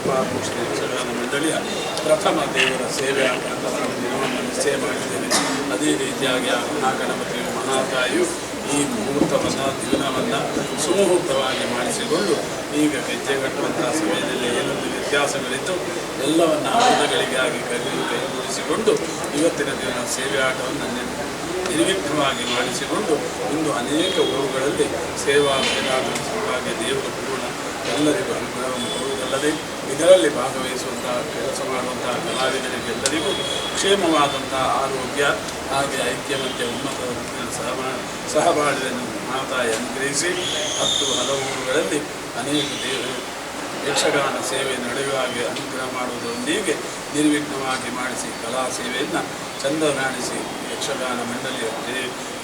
ಕೃಪಾಪುಷ್ಟಿ ಯಕ್ಷಗಾನ ಮಂಡಳಿಯ ಪ್ರಥಮ ದೇವರ ಸೇವೆ ಅಂತ ನಾನು ದಿನವನ್ನು ನಿಶ್ಚಯ ಮಾಡಿದ್ದೇನೆ. ಅದೇ ರೀತಿಯಾಗಿ ಆ ಮಹಾಗಣಪತಿಯು ಮಹಾತಾಯಿಯು ಈ ಮುಹೂರ್ತವನ್ನು ದಿನವನ್ನು ಸುಮುಹೂರ್ತವಾಗಿ ಮಾಡಿಸಿಕೊಂಡು ಈಗ ಗೆಜ್ಜೆ ಕಟ್ಟುವಂತಹ ಸಮಯದಲ್ಲಿ ಏನೊಂದು ವ್ಯತ್ಯಾಸಗಳಿತ್ತು ಎಲ್ಲವನ್ನು ಆಯುಧಗಳಿಗಾಗಿ ಕೈಗೂಡಿಸಿಕೊಂಡು ಇವತ್ತಿನ ದಿನ ಸೇವೆ ಆಟವನ್ನು ನಿರ್ವಿಘ್ನವಾಗಿ ಮಾಡಿಸಿಕೊಂಡು ಇಂದು ಅನೇಕ ಊರುಗಳಲ್ಲಿ ಸೇವಾ ಮೇಲಾಟವಾಗಿ ದೇವರ ಪೂರ್ಣ ಎಲ್ಲರಿಗೂ ಅನುಗ್ರಹವನ್ನು ಕೊಡುವುದಲ್ಲದೆ ಇದರಲ್ಲಿ ಭಾಗವಹಿಸುವಂತಹ ಕೆಲಸ ಮಾಡುವಂತಹ ಕಲಾವಿದರಿಗೆಲ್ಲರಿಗೂ ಕ್ಷೇಮವಾದಂತಹ ಆರೋಗ್ಯ ಹಾಗೆ ಐಕ್ಯಮತ್ಯ ಉನ್ನತ ಸಹಬಾಳ್ವೆಯನ್ನು ಮಾತಾಯಿ ಅನುಗ್ರಹಿಸಿ 10 ಹಲವು ಊರುಗಳಲ್ಲಿ ಅನೇಕ ಯಕ್ಷಗಾನ ಸೇವೆ ನಡೆಯುವಾಗೆ ಅನುಗ್ರಹ ಮಾಡುವುದರೊಂದಿಗೆ ನಿರ್ವಿಘ್ನವಾಗಿ ಮಾಡಿಸಿ ಕಲಾ ಸೇವೆಯನ್ನು ಚಂದ ಕಾಣಿಸಿ ಯಕ್ಷಗಾನ ಮಂಡಳಿಯ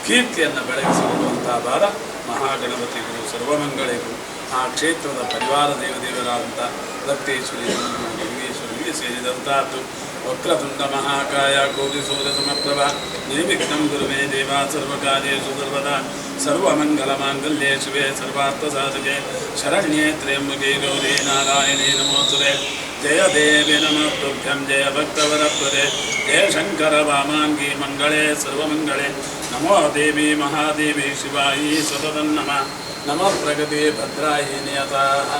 ಕೀರ್ತಿಯನ್ನು ಬೆಳಗಿಸಿಕೊಳ್ಳುವಂತಹ ಭಾರ ಮಹಾಗಣಪತಿಗಳು ಸರ್ವಮಂಗಳಿಗೂ ಆ ಕ್ಷೇತ್ರದ ಪರಿವಾರ ದೇವದೇವರಾದಂಥ ದತ್ತೇಶ್ವರಿ ಯೋಗೇಶ್ವರಿಗೆ ಸೇರಿದಂತಹದ್ದು. ವಕ್ರತುಂಡ ಮಹಾಕಾಯ ಕೋಟಿಸೂರ್ಯ ಸಮಪ್ರಭ ನಿರ್ವಿಘ್ನಂ ಗುರುವೇ ದೇವ ಸರ್ವಕಾರ್ಯೇಷು ಸರ್ವದಾ ಸರ್ವಮಂಗಲಮಾಂಗಲ್ಯೇ ಶಿವೆ ಸರ್ವಾರ್ಥಸಾಧಕೆ ಶರಣ್ಯೇ ತ್ರ್ಯಂಬಕೆ ಗೌರಿ ನಾರಾಯಣೇ ನಮೋಸ್ತುತೆ. ಜಯ ದೇವಿ ನಮಸ್ತುಭ್ಯಂ ಜಯ ಭಕ್ತವರಪ್ರದೆ ಜಯ ಶಂಕರ ವಾಮಾಂಗಿ ಮಂಗಳೇ ಸರ್ವಮಂಗಳೇ. ನಮೋ ದೇವಿ ಮಹಾದೇವಿ ಶಿವಾಯಿ ಸತತಂ ನಮಃ. ನಮಃ ಪ್ರಗತಿ ಭದ್ರಾಯಿ ನಿಯತಃ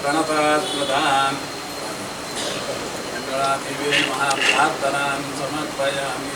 ಪ್ರಣತಾತ್ಮದಾನ್ ಮಂಗಳಾದೇವಿ ಮಹಾಪ್ರಾರ್ಥನಾಂ ಸಮರ್ಪಯಾಮಿ.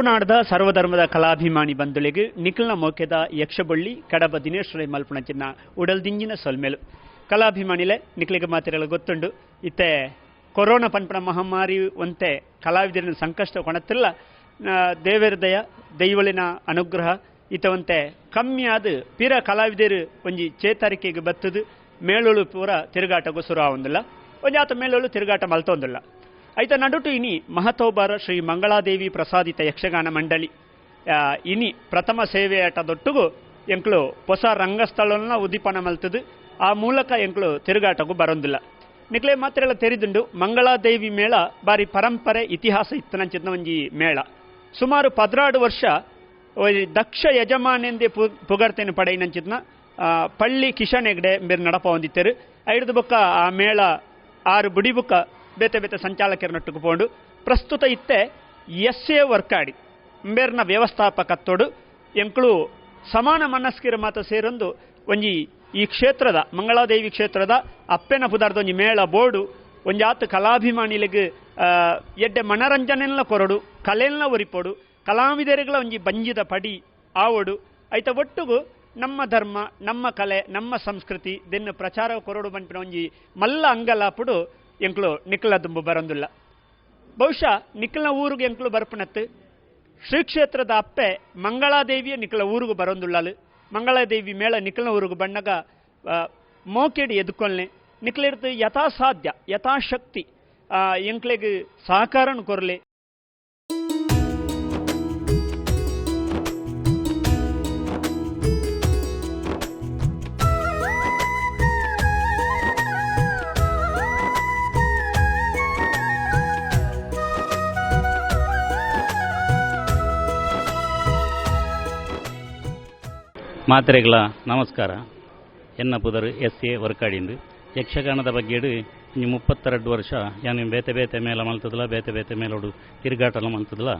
ತುಳುನಾಡದ ಸರ್ವಧರ್ಮದ ಕಲಾಭಿಮಾನಿ ಬಂಧುಳಿಗೆ ನಿಖಲ್ನ ಮೋಕೆದ ಯಕ್ಷಬಳ್ಳಿ ಕಡಬ ದಿನೇಶ್ವರಿ ಮಲ್ಪಣಚಿನ ಉಡಲ್ದಿಂಜಿನ ಸೊಲ್ಮೇಲು ಕಲಾಭಿಮಾನಿಲೆ ನಿಖಲಿಗೆ ಮಾತಿರಲು ಗೊತ್ತುಂಡು ಇತ್ತೆ ಕೊರೋನಾ ಪನ್ಪಣ ಮಹಾಮಾರಿ ಒಂತೆ ಕಲಾವಿದರಿನ ಸಂಕಷ್ಟ ಕೊಣತ್ತಿಲ್ಲ ದೇವರ ದಯ ದೈವಳಿನ ಅನುಗ್ರಹ ಇತವಂತೆ ಕಮ್ಮಿಯಾದ ಪಿರ ಕಲಾವಿದರು ಒಂಜಿ ಚೇತರಿಕೆಗೆ ಬತ್ತದು ಮೇಳೋಳು ಪೂರ ತಿರುಗಾಟಗೂ ಸುರು ಆವೊಂದಿಲ್ಲ ಒಂಜಾತ ಮೇಳೋಳು ತಿರುಗಾಟ ಮಲ್ತೊಂದಿಲ್ಲ ಐತ ನಡುಟು ಇನಿ ಮಹತೋಬಾರ ಶ್ರೀ ಮಂಗಳಾದೇವಿ ಪ್ರಸಾದಿತ ಯಕ್ಷಗಾನ ಮಂಡಳಿ ಇನಿ ಪ್ರಥಮ ಸೇವೆಯಾಟದೊಟ್ಟಿಗೂ ಎಂಕ್ಲು ಹೊಸ ರಂಗಸ್ಥಳನ ಉದ್ದೀಪನ ಮಲ್ತದು ಆ ಮೂಲಕ ಎಂಕ್ಲು ತಿರುಗಾಟಗೂ ಬರೋದಿಲ್ಲ ನಿಕ್ಲೆ ಮಾತ್ರ ತೆರೆದುಂಡು ಮಂಗಳಾದೇವಿ ಮೇಳ ಬಾರಿ ಪರಂಪರೆ ಇತಿಹಾಸ ಇತ್ತನಂಚಿನ ಒಂಜಿ ಮೇಳ ಸುಮಾರು 16 ವರ್ಷ ದಕ್ಷ ಯಜಮಾನೆಂದೇ ಪುಗರ್ತೇನೆ ಪಡೆಯಿನಂಚಿನ ಪಳ್ಳಿ ಕಿಶನ್ ಹೆಗ್ಡೆ ಬೇರೆ ನಡಪ ಹೊಂದಿತ್ತೇರು ಐದು ಬುಕ್ಕ ಆ ಮೇಳ 6 ಬುಡಿ ಬುಕ್ಕ ಬೇತೆ ಬೇತೆ ಸಂಚಾಲಕರನ್ನೊಟ್ಟಿಗೆ ಪೋಂಡು ಪ್ರಸ್ತುತ ಇತ್ತೆ ಎಸ್ಎ ವರ್ಕಾಡಿ ಬೇರ್ನ ವ್ಯವಸ್ಥಾಪಕತ್ತೋಡು ಎಂಕ್ಳು ಸಮಾನ ಮನಸ್ಕಿರ ಮಾತ ಸೇರೊಂದು ಒಂಜಿ ಈ ಕ್ಷೇತ್ರದ ಮಂಗಳಾದೇವಿ ಕ್ಷೇತ್ರದ ಅಪ್ಪೆನ ಪುದಾರ್ದ ಒಂಜಿ ಮೇಳ ಬೋರ್ಡು ಒಂಜಾತು ಕಲಾಭಿಮಾನಿಲಿಗೆ ಎಡ್ಡೆ ಮನರಂಜನೆಲ್ಲ ಕೊರಡು ಕಲೆಲ್ಲ ಒರಿಪೋಡು ಕಲಾವಿದರಿಗಳ ಒಂಜಿ ಬಂಜಿದ ಪಡಿ ಆವೋಡು ಐತ ಒಟ್ಟುಗು ನಮ್ಮ ಧರ್ಮ ನಮ್ಮ ಕಲೆ ನಮ್ಮ ಸಂಸ್ಕೃತಿ ದೆನ್ನು ಪ್ರಚಾರ ಕೊರಡು ಬಂಪಿನ ಒಂಜಿ ಮಲ್ಲ ಅಂಗಲಾಪುಡು ಎಂಕ್ಲು ನಿಖಲ ದುಂಬು ಬರೋದಿಲ್ಲ ಬಹುಶಃ ನಿಖಲ್ನ ಊರಿಗೆ ಎಂಕ್ಲು ಬರ್ಪಣತ್ತು ಶ್ರೀ ಕ್ಷೇತ್ರದ ಅಪ್ಪೆ ಮಂಗಳಾದೇವಿಯ ನಿಖಲ ಊರಿಗೂ ಬರೋದಿಲ್ಲಲು ಮಂಗಳಾದೇವಿ ಮೇಳ ನಿಖಲ್ನ ಊರಿಗೂ ಬಣ್ಣಗ ಮೋಕೆಡಿ ಎದುಕೊಳ್ನೆ ನಿಖಲಿಡ್ದು ಯಥಾಸಾಧ್ಯ ಯಥಾಶಕ್ತಿ ಎಂಕ್ಲೆಗೆ ಸಹಕಾರನ ಕೊರಲೆ ಮಾತ್ರೆಗಳ ನಮಸ್ಕಾರ ಎನ್ನ ಪುದರು ಎಸ್.ಎ. ವರ್ಕಾಡಿಂದು ಯಕ್ಷಗಾನದ ಬಗ್ಗೆ 32 ವರ್ಷ ಯಾನು ಬೇತೆ ಬೇತೆ ಮೇಲ ಮಲ್ತದಲ್ಲ ಬೇತೆ ಬೇತೆ ಮೇಲೋಡು ತಿರುಗಾಟಲ ಮಲ್ತದಲ್ಲ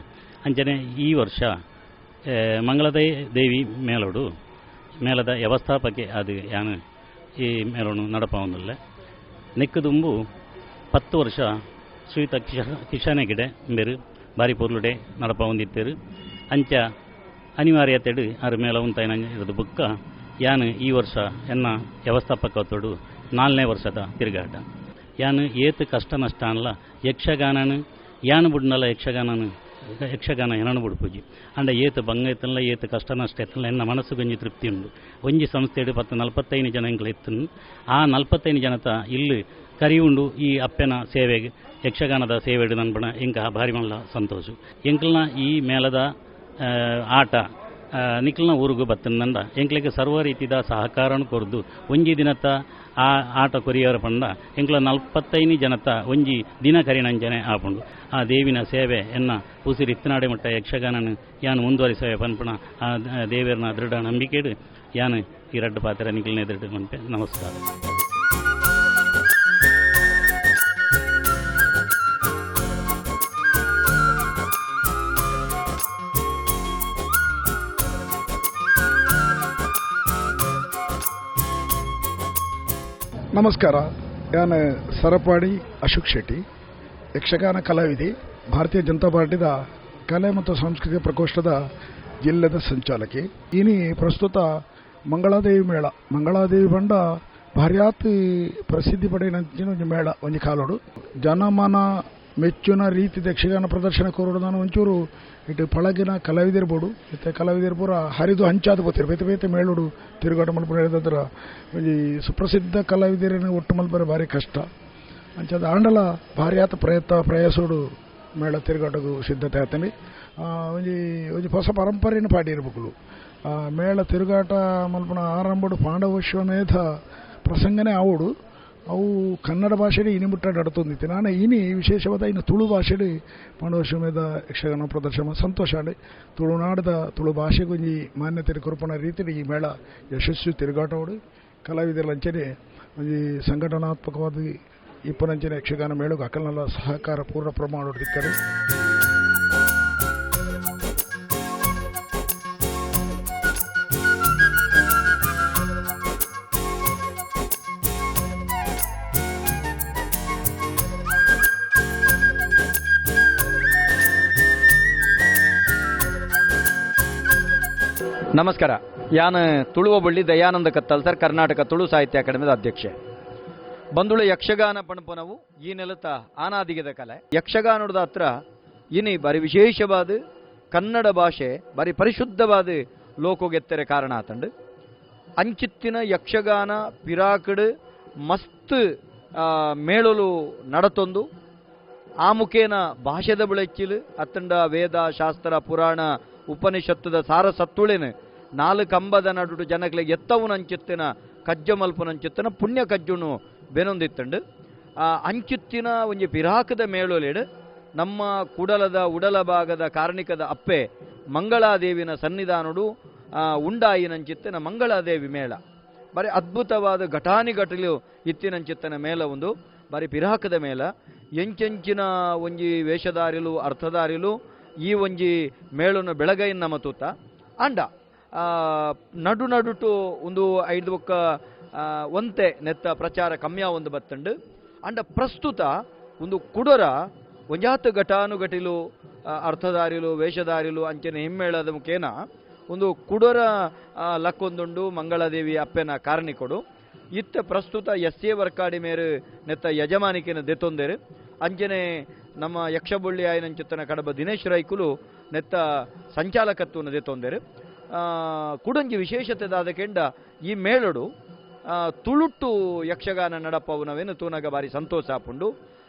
ಅಂಚನೆ ಈ ವರ್ಷ ಮಂಗಳದೇವಿ ಮೇಲೋಡು ಮೇಲದ ವ್ಯವಸ್ಥಾಪಕ ಅದು ಯಾನು ಈ ಮೇಲೋಡು ನಡಪವೊಂದಿಲ್ಲ ನೆಕ್ಕದುಂಬು 10 ವರ್ಷ ಶ್ರೀಯುತ ಕಿಶಾನೆಗಿಡೆ ಬೇರು ಬಾರಿ ಪೊರ್ಲುಡೆ ನಡಪ ಹೊಂದಿತ್ತೇರು ಅಂಚ ಅನಿವಾರ್ಯತೆಡು ಅದ್ರ ಮೇಲೆ ಉಂತಾಯಿನ ಇರೋದು ಬುಕ್ಕ ಯಾನು ಈ ವರ್ಷ ಎನ್ನ ವ್ಯವಸ್ಥಾಪಕತ್ತೋಡು 4ನೇ ವರ್ಷದ ತಿರುಗಾಟ ಯಾನು ಏತು ಕಷ್ಟ ನಷ್ಟ ಅನ್ನಲ್ಲ ಯಕ್ಷಗಾನನು ಯಾನು ಬಿಡ್ನಲ್ಲ ಯಕ್ಷಗಾನ ಏನನು ಬಿಡ್ಪೂಜಿ ಅಂಡ ಏತು ಬಂಗ ಎತ್ತಲ್ಲ ಏತು ಕಷ್ಟ ನಷ್ಟ ಎತ್ತಲ್ಲ ಎನ್ನ ಮನಸ್ಸು ಗಂಜಿ ತೃಪ್ತಿ ಉಂಡು ಒಂಜಿ ಸಂಸ್ಥೆಡು 45 ಜನ ಎಂಕ್ಲು ಎತ್ತನು ಆ 45 ಜನತ ಇಲ್ಲಿ ಕರಿ ಉಂಡು ಈ ಅಪ್ಪೆನ ಸೇವೆಗೆ ಯಕ್ಷಗಾನದ ಸೇವೆಡು ನನ್ಪಣ ಎಂಕ ಭಾರಿ ಮಲ್ಲ ಸಂತೋಷ ಎಂಕ್ಲನ ಈ ಮೇಲದ ಆಟ ನಿಖಲ್ನ ಊರಿಗೂ ಬತ್ತನಂದ ಎಂಕ್ಲಿಗೆ ಸರ್ವ ರೀತಿದ ಸಹಕಾರನ ಕೊರ್ದು ಒಂಜಿ ದಿನತ ಆ ಆಟ ಕೊರಿಯರ ಪಂಡ ಎಂಕ್ಲ 45 ಜನತ ಒಂಜಿ ದಿನ ಕರಿನಂಜನೆ ಆಪುಂಡು ಆ ದೇವಿನ ಸೇವೆ ಎನ್ನ ಉಸಿರಿತ್ತನಾಡೆ ಮಟ್ಟ ಯಕ್ಷಗಾನನು ಯಾನು ಮುಂದುವರಿಸವೆ ಪನ್ಪಣ ಆ ದೇವರನ ದೃಢ ನಂಬಿಕೆಡು ಯಾನು ಈ ರಡ್ಡು ಪಾತ್ರ ನಿಖಲ್ನ ಎದುರು ಮನ್ಪೆ ನಮಸ್ಕಾರ. ನಮಸ್ಕಾರ. ನಾನು ಸರಪಾಡಿ ಅಶೋಕ್ ಶೆಟ್ಟಿ, ಯಕ್ಷಗಾನ ಕಲಾವಿದೆ, ಭಾರತೀಯ ಜನತಾ ಪಾರ್ಟಿದ ಕಲೆ ಮತ್ತು ಸಂಸ್ಕೃತಿ ಪ್ರಕೋಷ್ಠದ ಜಿಲ್ಲೆದ ಸಂಚಾಲಕಿ. ಇನಿ ಪ್ರಸ್ತುತ ಮಂಗಳಾದೇವಿ ಮೇಳ ಮಂಗಳಾದೇವಿ ಬಂಡ ಭಾರ್ಯಾತ್ ಪ್ರಸಿದ್ಧಿ ಪಡೆಯಿನ ಒಂಜಿ ಮೇಳ ಒಂಜಿ ಕಾಲೋಡು ಜನಮನ ಮೆಚ್ಚುನ ರೀತಿದ ಯಕ್ಷಗಾನ ಪ್ರದರ್ಶನ ಕೊರೋಡು. ನಾನು ಒಂಚೂರು ಇಟ್ಟು ಪಳಗಿನ ಕಲಾವಿದಿರ್ಬೋದು ಮತ್ತು ಕಲಾವಿದರು ಪೂರ ಹರಿದು ಹಂಚಾದ ಬೋತಿರು ಬೇತೆ ಬೇತೆ ಮೇಳೋಡು ತಿರುಗಾಟ ಮಲ್ಪನ ಹೇಳಿದ್ರೆ ಒಂಜಿ ಸುಪ್ರಸಿದ್ಧ ಕಲಾವಿದರನ್ನು ಒಟ್ಟು ಮಲ್ಪರೆ ಭಾರಿ ಕಷ್ಟ ಅಂಚದ ಆಂಡಲ ಭಾರಿ ಆತ ಪ್ರಯಾಸೋಡು ಮೇಳ ತಿರುಗಾಟಗೂ ಸಿದ್ಧತೆ ಆತಂಡಿ ಒಂಜಿ ಹೊಸ ಪರಂಪರೆಯನ್ನು ಪಾಡಿರ್ಬೇಕು. ಮೇಳ ತಿರುಗಾಟ ಮಲ್ಪನ ಆರಂಭಡು ಪಾಂಡವಶ್ವಮೇಧ ಪ್ರಸಂಗನೇ ಆವೋಡು ಅವು ಕನ್ನಡ ಭಾಷೆಡೆ ಇನಿ ಮುಟ್ಟ ನಡತೊಂದಿತ್ತು. ನಾನು ಇನಿ ವಿಶೇಷವಾದ ಇನ್ನು ತುಳು ಭಾಷೆಡೆ ಪಾಂಡವಶ್ವಮೇಧ ಯಕ್ಷಗಾನ ಪ್ರದರ್ಶನ ಸಂತೋಷ ಆಡಿ ತುಳುನಾಡದ ತುಳು ಭಾಷೆಗೊಂಜಿ ಮಾನ್ಯತೆ ಕೊರಪಣ ರೀತಿಯಲ್ಲಿ ಈ ಮೇಳ ಯಶಸ್ವಿ ತಿರುಗಾಟೋಡು ಕಲಾವಿದರ ಅಂಚನೆ ಒಂಜಿ ಸಂಘಟನಾತ್ಮಕವಾದ ಇಪ್ಪನಂಚಿನ ಯಕ್ಷಗಾನ ಮೇಳಗೆ ಅಕಲ್ನಲ್ಲ ಸಹಕಾರ ಪೂರ್ಣ ಪ್ರಮಾಣ ದಿಕ್ಕರು. ನಮಸ್ಕಾರ. ಯಾನ್ ತುಳುವಬಳ್ಳಿ ದಯಾನಂದ ಕತ್ತಲ್ಸರ್ ಕರ್ನಾಟಕ ತುಳು ಸಾಹಿತ್ಯ ಅಕಾಡೆಮಿದ ಅಧ್ಯಕ್ಷೆ. ಬಂದುಳು ಯಕ್ಷಗಾನ ಪಣಪನವು ಈ ನೆಲತ ಆನಾದಿಗೆದ ಕಲೆ. ಯಕ್ಷಗಾನದ ಹತ್ರ ಇನಿ ಬಾರಿ ವಿಶೇಷವಾದ ಕನ್ನಡ ಭಾಷೆ ಬಾರಿ ಪರಿಶುದ್ಧವಾದ ಲೋಕೋಗೆತ್ತರೆ ಕಾರಣ ಆತಂಡು. ಅಂಚಿತ್ತಿನ ಯಕ್ಷಗಾನ ಪಿರಾಕಡ್ ಮಸ್ತ್ ಮೇಳಲು ನಡತೊಂದು ಆ ಮುಖೇನ ಭಾಷೆದ ಬೆಳೆಚ್ಚಿಲು ಅತ್ತಂಡ ವೇದ ಶಾಸ್ತ್ರ ಪುರಾಣ ಉಪನಿಷತ್ತದ ಸಾರ ಸತ್ತುಳೇನು 4 ಕಂಬದ ನಡುಡು ಜನಗಳಿಗೆ ಎತ್ತವನ ಅಂಚಿತ್ತಿನ ಕಜ್ಜ ಮಲ್ಪನಂಚಿತ್ತಿನ ಪುಣ್ಯ ಕಜ್ಜುನು ಬೆನೊಂದಿತ್ತಂಡು. ಅಂಚಿತ್ತಿನ ಒಂಜಿ ಪಿರಾಕದ ಮೇಳೋಲೇಡು ನಮ್ಮ ಕುಡಲದ ಉಡಲ ಭಾಗದ ಕಾರ್ಣಿಕದ ಅಪ್ಪೆ ಮಂಗಳಾದೇವಿನ ಸನ್ನಿಧಾನಡು ಉಂಡಾಯಿನಂಚಿತ್ತಿನ ಮಂಗಳಾದೇವಿ ಮೇಳ ಬಾರಿ ಅದ್ಭುತವಾದ ಘಟಾನಿಘಟಲು ಇತ್ತಿನಂಚಿತ್ತಿನ ಮೇಳ ಒಂದು ಬಾರಿ ಪಿರಾಕದ ಮೇಳ. ಎಂಚೆಂಚಿನ ಒಂಜಿ ವೇಷಧಾರಿಲು ಅರ್ಥಧಾರಿಲು ಈ ಒಂಜಿ ಮೇಳನ್ನು ಬೆಳಗೈನ ಮತೂತ ಅಂಡ ನಡು ನಡುಟು ಒಂದು 5 ಬೊಕ್ಕ ಒಂತೆ ನೆತ್ತ ಪ್ರಚಾರ ಕಮ್ಯ ಒಂದು ಬತ್ತಂಡು ಅಂಡ ಪ್ರಸ್ತುತ ಒಂದು ಕುಡರ ಒಂಜಾತು ಘಟಾನುಘಟಿಲು ಅರ್ಥಧಾರಿಲು ವೇಷಧಾರಿಲು ಅಂಚನೆ ಹಿಮ್ಮೇಳದ ಮುಖೇನ ಒಂದು ಕುಡರ ಲಕ್ಕೊಂದುಂಡು ಮಂಗಳಾದೇವಿ ಅಪ್ಪೆನ ಕಾರಣಿಕೊಡು ಇತ್ತ ಪ್ರಸ್ತುತ ಎಸ್.ಎ. ವರ್ಕಾಡಿ ಮೇರು ನೆತ್ತ ಯಜಮಾನಿಕೆನ ದೆತ್ತೊಂದೇರು ಅಂಚನೆ ನಮ್ಮ ಯಕ್ಷಬುಳ್ಳಿ ಆಯ್ನಂಚಿತ್ತನ ಕಡಬ ದಿನೇಶ್ ರೈಕುಲು ನೆತ್ತ ಸಂಚಾಲಕತ್ವನ ದೆತ್ತೊಂದೇರು. ಕುಡಂಜಿ ವಿಶೇಷತೆದಾದ ಕೆಂಡ ಈ ಮೇಳಡು ತುಳುಟ್ಟು ಯಕ್ಷಗಾನ ನಡಪವನವೇನು ತೂನಗ ಬಾರಿ ಸಂತೋಷ ಆಪುಂಡು.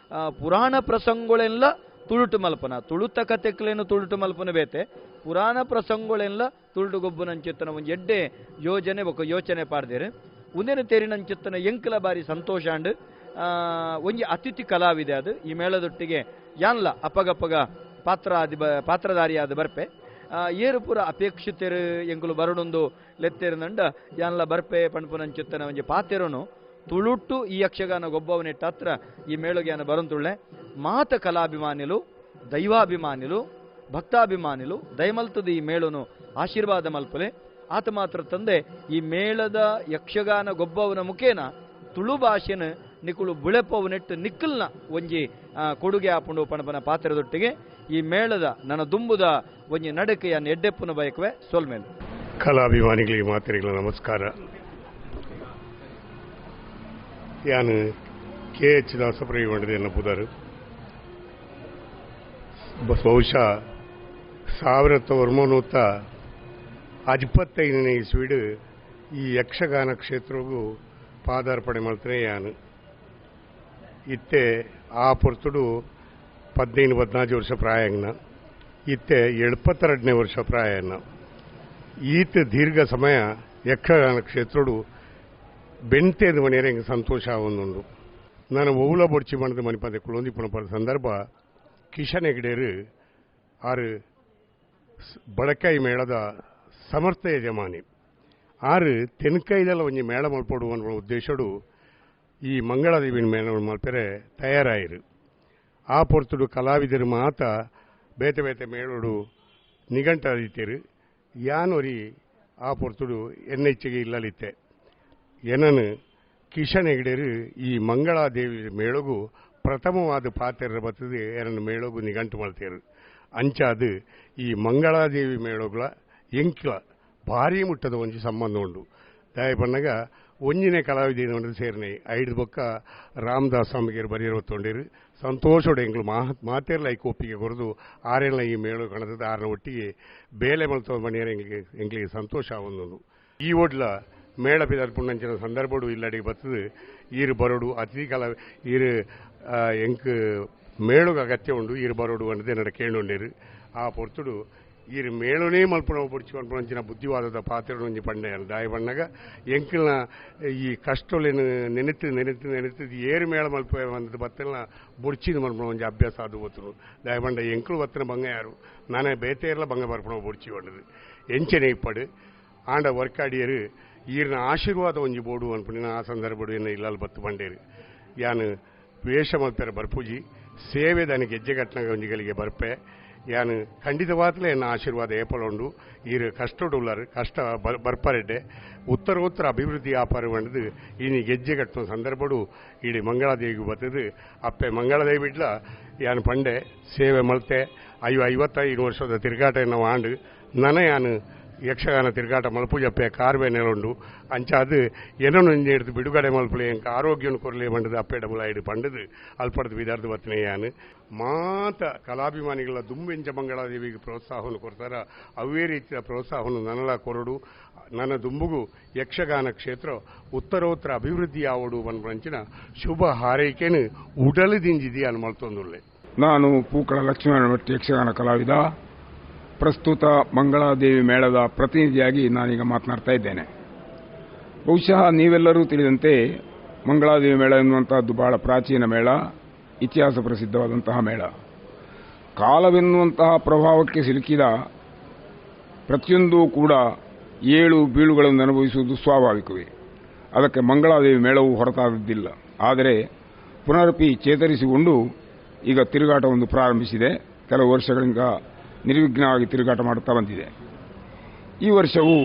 ಪುರಾಣ ಪ್ರಸಂಗಳೆಲ್ಲ ತುಳುಟು ಮಲ್ಪನ ತುಳುತ ಕತೆಕ್ಲೇನು ತುಳುಟು ಮಲ್ಪನ ಬೇತೆ ಪುರಾಣ ಪ್ರಸಂಗಳೆಲ್ಲ ತುಳುಟು ಗೊಬ್ಬುನಂಚಿತ್ತನ ಒಂದು ಎಡ್ಡೆ ಯೋಜನೆ ಬೊಕ್ಕ ಯೋಚನೆ ಪಾಡ್ದೇರು ಉಂದೇನು ತೇರಿನಂಚಿತ್ತನ ಎಂಕಲ ಬಾರಿ ಸಂತೋಷ ಅಂಡ್ ಒಂಜಿ ಅತಿಥಿ ಕಲಾವಿದೆ ಅದು ಈ ಮೇಳದೊಟ್ಟಿಗೆ ಯಾನ್ಲ ಅಪ್ಪಗಪ್ಪಗ ಪಾತ್ರಧಾರಿಯಾದ ಬರ್ಪೆ ಏರು ಪೂರ ಅಪೇಕ್ಷಿತರು ಎಂಕುಲು ಬರಡೊಂದು ಲೆತ್ತೇರಿನಂಡ ಯಾನ್ಲ ಬರ್ಪೆ ಪಣಪುನಂಚಿತ್ತನ ಒಂಜಿ ಪಾತೆರನು ತುಳುಟ್ಟು ಈ ಯಕ್ಷಗಾನ ಗೊಬ್ಬವನೆಟ್ಟ ಹತ್ರ ಈ ಮೇಳಗೆ ಯಾನ ಬರಂತುಳ್ಳೆ ಮಾತ ಕಲಾಭಿಮಾನಿಲು ದೈವಾಭಿಮಾನಿಲು ಭಕ್ತಾಭಿಮಾನಿಲು ದಯಮಲ್ತದ ಈ ಮೇಳನು ಆಶೀರ್ವಾದ ಮಲ್ಪಲೆ ಆತ ಮಾತ್ರ ತಂದೆ ಈ ಮೇಳದ ಯಕ್ಷಗಾನ ಗೊಬ್ಬವನ ಮುಖೇನ ತುಳು ಭಾಷೆನ ನಿಕುಳು ಬುಳೆಪವನೆಟ್ಟು ನಿಕ್ಕಲ್ನ ಒಂಜಿ ಕೊಡುಗೆ ಆಪುಂಡು ಪಣಪನ ಪಾತ್ರದೊಟ್ಟಿಗೆ ಈ ಮೇಳದ ನನ್ನ ದುಂಬುದ ಒಂಜಿ ನಡಕೆಯನ್ನು ಎಡ್ಡೆಪ್ಪನ ಬಯಕವೇ ಸೋಲ್ಮೇಲೆ. ಕಲಾಭಿಮಾನಿಗಳಿಗೆ ಮಾತರಿಗಳ ನಮಸ್ಕಾರ. ಯಾನು KH ದಾಸಪ್ರಯೋಗಡೆ ಎನ್ನ ಪುದರು ಬಹುಶಃ 1925 ಇಸ್ವಿಡು ಈ ಯಕ್ಷಗಾನ ಕ್ಷೇತ್ರಗೂ ಪಾದಾರ್ಪಣೆ ಮಾಡ್ತಾನೆ ಯಾನು ಇತ್ತೆ ಆ ಪೊರ್ತುಡು 14 ವರ್ಷ ಪ್ರಾಯಂಗ್ನ ಇತ್ತೆ 72ನೇ ವರ್ಷ ಪ್ರಾಯನ ಈತ ದೀರ್ಘ ಸಮಯ ಯಕ್ಷಗಾನ ಕ್ಷೇತ್ರಡು ಬೆಂತೇದು ಮನೆಯರೆ ಹೆಂಗೆ ಸಂತೋಷ ಒಂದುಂಡು ನಾನು ಓಲ ಬೊಡ್ಚಿ ಮಣದ ಮನಿಪದೆ ಕುಳೊಂದಿ ಪುಣಪದ ಸಂದರ್ಭ ಕಿಶನ್ ಹೆಗ್ಡೇರು ಆರು ಬಳಕಾಯಿ ಮೇಳದ ಸಮರ್ಥ ಯಜಮಾನಿ ಆರು ತೆನ್ಕೈದೆಲ್ಲ ಒಂಜಿ ಮೇಳ ಮಲ್ಪಡು ಅನ್ನೋ ಉದ್ದೇಶಡು ಈ ಮಂಗಳಾದೇವಿನ ಮೇಳ ಮಲ್ಪರೆ ತಯಾರಾಯಿರು. ಆ ಪೊರ್ತುಡು ಕಲಾವಿದರು ಮಾತ ಬೇತೆ ಬೇತೆ ಮೇಳೋಡು ನಿಘಂಟೀತೀರು ಯಾನೊರಿ ಆ ಪೊರ್ತುಡು ಎನ್ನೆಚ್ಚಿಗೆ ಇಲ್ಲಲಿತ್ತೆ ಏನನು ಕಿಶನ್ ಹೆಗ್ಡೇರು ಈ ಮಂಗಳಾದೇವಿ ಮೇಳಗೂ ಪ್ರಥಮವಾದ ಪಾತ್ರ ಬರ್ತದೆ ಎರನ್ನು ಮೇಳೋಗು ನಿಘಂಟು ಮಾಡ್ತೇರು ಅಂಚಾದು ಈ ಮಂಗಳಾದೇವಿ ಮೇಳೋಗಳ ಎಂಕ್ಲ ಭಾರಿ ಮುಟ್ಟದ ಒಂಜಿ ಸಂಬಂಧ ಉಂಡು ದಯ ಪಣ್ಣಗ ಒಂಜಿನೇ ಕಲಾವಿದೆ ಸೇರಿನೆ 5 ಬೊಕ್ಕ ರಾಮದಾಸ್ ಸ್ವಾಮಿಗೇರು ಬರೆಯಿರೋತ್ತೊಂಡೇರು ಸಂತೋಷೋಡು ಎಂಗ್ಲು ಮಾತೇರ್ಲ ಐಕ್ ಒಪ್ಪಿಗೆ ಕೊರದು ಆರೆಲ್ಲ ಈ ಮೇಳು ಕಣದ ಆರನ ಒಟ್ಟಿಗೆ ಬೇಲೆ ಮಲ್ತೋ ಮನೆಯರ ಎಂಗ್ಲಿಗೆ ಸಂತೋಷ ಒಂದೊಂದು ಈ ಒಡ್ಲ ಮೇಳ ಪಿದರ್ಪುಣ್ಣಂಚಿನ ಸಂದರ್ಭಡು ಇಲ್ಲಡಿಗೆ ಬರ್ತದೆ ಈರು ಬರೋಡು ಅತಿಥಿ ಕಲಾ ಈರು ಎಂಕ್ ಮೇಳುಗ ಅಗತ್ಯ ಉಂಡು ಈರು ಬರೋಡು ಅನ್ನದೇ ನಡ ಕೇಳುಂಡೇರು ಆ ಪೊರ್ತುಡು ಈರು ಮೇಳುನೇ ಮಲ್ಪಣ ಪೊಡ್ಚಿ ಮಲ್ಪಣಂಚಿನ ಬುದ್ಧಿವಾದದ ಪಾತ್ರ ಒಂಜಿ ಪಂಡೆ ದಾಯ ಬಣ್ಣಗ ಎಂಕಲ್ನ ಈ ಕಷ್ಟಲೇನು ನೆನೆತು ಏರು ಮೇಳ ಮಲ್ಪ ಬಂದದ್ದು ಬತ್ತಲ್ನ ಬುಡ್ಚಿದ ಮಲ್ಪಣ ಒಂಜಿ ಅಭ್ಯಾಸ ಅದು ಬತ್ತನು ದಾಯ ಬಂಡ ಎಂಕಲು ಬತ್ತನ ಬಂಗ ಯಾರು ನಾನೇ ಬೇತೆಯರ್ಲ ಬಂಗ ಬರ್ಪಣ ಬುಡ್ಚಿ ಬಂಡದು ಎಂಚನೆ ಇಪ್ಪಡು ಆಂಡ ವರ್ಕಾಡಿಯರು ಈರಿನ ಆಶೀರ್ವಾದ ಒಂಜಿ ಬೋಡು ಅನ್ಪಣಿನ ಆ ಸಂದರ್ಭಡು ಏನು ಇಲ್ಲಲ್ಲಿ ಬತ್ತು ಬಂಡೇರು ಯಾನು ವೇಷ ಮಲ್ಪೆರ ಬರ್ಪುಜಿ ಸೇವೆ ದಾನಿ ಗೆಜ್ಜೆಗಟ್ಟನಾಗ ಒಂಜಿಗಳಿಗೆ ಬರ್ಪೆ ಯಾನು ಖಂಡಿತವಾಗ್ಲೇ ಎನ್ನ ಆಶೀರ್ವಾದ ಏಪಲೊಂಡು ಈರು ಕಷ್ಟಡುಲ್ಲರು ಕಷ್ಟ ಬರ್ಪರೆಡ್ಡೆ ಉತ್ತರೋತ್ತರ ಅಭಿವೃದ್ಧಿ ಆಪಾರ ಬಂಡದು ಇನಿ ಗೆಜ್ಜೆ ಕಟ್ಟುವ ಸಂದರ್ಭಡು ಇಡೀ ಮಂಗಳಾದೇವಿಗೆ ಬರ್ತದೆ ಅಪ್ಪೆ ಮಂಗಳಾದೇವಿ ಬಿಡ್ಲ ಯಾನು ಪಂಡೆ ಸೇವೆ ಮಲ್ತೆ 55 ವರ್ಷದ ತಿರುಗಾಟ ನಾವು ಆಂಡು ನನ ಯಾನು ಯಕ್ಷಗಾನ ತಿರುಗಾಟ ಮಲ್ಪುಜಪ್ಪೆ ಕಾರ್ವೆ ನೆಲುಂಡು ಅಂಚಾದು ಏನನ್ನು ಹಿಡಿದು ಬಿಡುಗಡೆ ಮಲ್ಪಲೆ ಎಂಕ ಆರೋಗ್ಯವನ್ನು ಕೊರಲೆ ಬಂಡದು ಅಪ್ಪೆ ಡಬಲ್ ಐಡು ಪಂಡದು ಅಲ್ಪಡದು ವಿದಾರ್ದು ಬತ್ತನೆಯಾನು ಮಾತ ಕಲಾಭಿಮಾನಿಗಳ ದುಂಬೆಂಚ ಮಂಗಳಾದೇವಿಗೆ ಪ್ರೋತ್ಸಾಹವನ್ನು ಕೊಡ್ತಾರ ಅವೇ ರೀತಿಯ ಪ್ರೋತ್ಸಾಹವನ್ನು ನನ್ನಲ ಕೊರಡು ನನ್ನ ದುಂಬುಗು ಯಕ್ಷಗಾನ ಕ್ಷೇತ್ರ ಉತ್ತರೋತ್ತರ ಅಭಿವೃದ್ಧಿ ಆವಡು ಬನ್ಪಂಚಿನ ಶುಭ ಹಾರೈಕೆನು ಉಡಲದಿಂಜಿದಿ ಅನ್ನು ಮಲ್ತೊಂದುಳ್ಳೆ. ನಾನು ಪೂಕಳ ಲಕ್ಷ್ಮಣ ಭಟ್ ಯಕ್ಷಗಾನ ಕಲಾವಿದ. ಪ್ರಸ್ತುತ ಮಂಗಳಾದೇವಿ ಮೇಳದ ಪ್ರತಿನಿಧಿಯಾಗಿ ನಾನೀಗ ಮಾತನಾಡ್ತಾ ಇದ್ದೇನೆ. ಬಹುಶಃ ನೀವೆಲ್ಲರೂ ತಿಳಿದಂತೆ ಮಂಗಳಾದೇವಿ ಮೇಳ ಎನ್ನುವಂತಹದ್ದು ಬಹಳ ಪ್ರಾಚೀನ ಮೇಳ, ಇತಿಹಾಸ ಪ್ರಸಿದ್ಧವಾದಂತಹ ಮೇಳ. ಕಾಲವೆನ್ನುವಂತಹ ಪ್ರಭಾವಕ್ಕೆ ಸಿಲುಕಿದ ಪ್ರತಿಯೊಂದೂ ಕೂಡ ಏಳು ಬೀಳುಗಳನ್ನು ಅನುಭವಿಸುವುದು ಸ್ವಾಭಾವಿಕವೇ. ಅದಕ್ಕೆ ಮಂಗಳಾದೇವಿ ಮೇಳವು ಹೊರತಾದದ್ದಿಲ್ಲ. ಆದರೆ ಪುನರಪಿ ಚೇತರಿಸಿಕೊಂಡು ಈಗ ತಿರುಗಾಟವೊಂದು ಪ್ರಾರಂಭಿಸಿದೆ. ಕೆಲವು ವರ್ಷಗಳಿಂದ ನಿರ್ವಿಘ್ನವಾಗಿ ತಿರುಗಾಟ ಮಾಡುತ್ತಾ ಬಂದಿದೆ. ಈ ವರ್ಷವೂ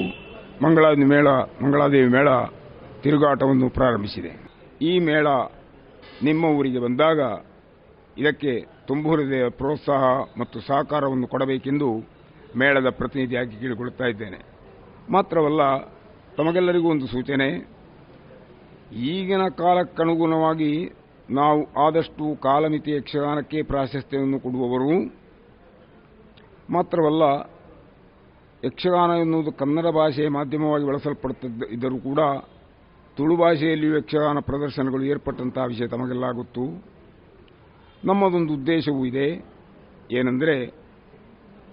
ಮಂಗಳಾದೇವಿ ಮೇಳ ತಿರುಗಾಟವನ್ನು ಪ್ರಾರಂಭಿಸಿದೆ. ಈ ಮೇಳ ನಿಮ್ಮ ಊರಿಗೆ ಬಂದಾಗ ಇದಕ್ಕೆ ತುಂಬು ಹೃದಯ ಪ್ರೋತ್ಸಾಹ ಮತ್ತು ಸಹಕಾರವನ್ನು ಕೊಡಬೇಕೆಂದು ಮೇಳದ ಪ್ರತಿನಿಧಿಯಾಗಿ ಕೇಳಿಕೊಳ್ಳುತ್ತಾ ಇದ್ದೇನೆ. ಮಾತ್ರವಲ್ಲ, ತಮಗೆಲ್ಲರಿಗೂ ಒಂದು ಸೂಚನೆ. ಈಗಿನ ಕಾಲಕ್ಕನುಗುಣವಾಗಿ ನಾವು ಆದಷ್ಟು ಕಾಲಮಿತಿ ಯಕ್ಷಗಾನಕ್ಕೆ ಪ್ರಾಶಸ್ತ್ಯವನ್ನು ಕೊಡುವವರು. ಮಾತ್ರವಲ್ಲ, ಯಕ್ಷಗಾನ ಎನ್ನುವುದು ಕನ್ನಡ ಭಾಷೆಯ ಮಾಧ್ಯಮವಾಗಿ ಬಳಸಲ್ಪಡುತ್ತಿದ್ದರೂ ಕೂಡ ತುಳು ಭಾಷೆಯಲ್ಲಿಯೂ ಯಕ್ಷಗಾನ ಪ್ರದರ್ಶನಗಳು ಏರ್ಪಟ್ಟಂತಹ ವಿಷಯ ತಮಗೆಲ್ಲ ಗೊತ್ತು. ನಮ್ಮದೊಂದು ಉದ್ದೇಶವೂ ಇದೆ. ಏನೆಂದರೆ,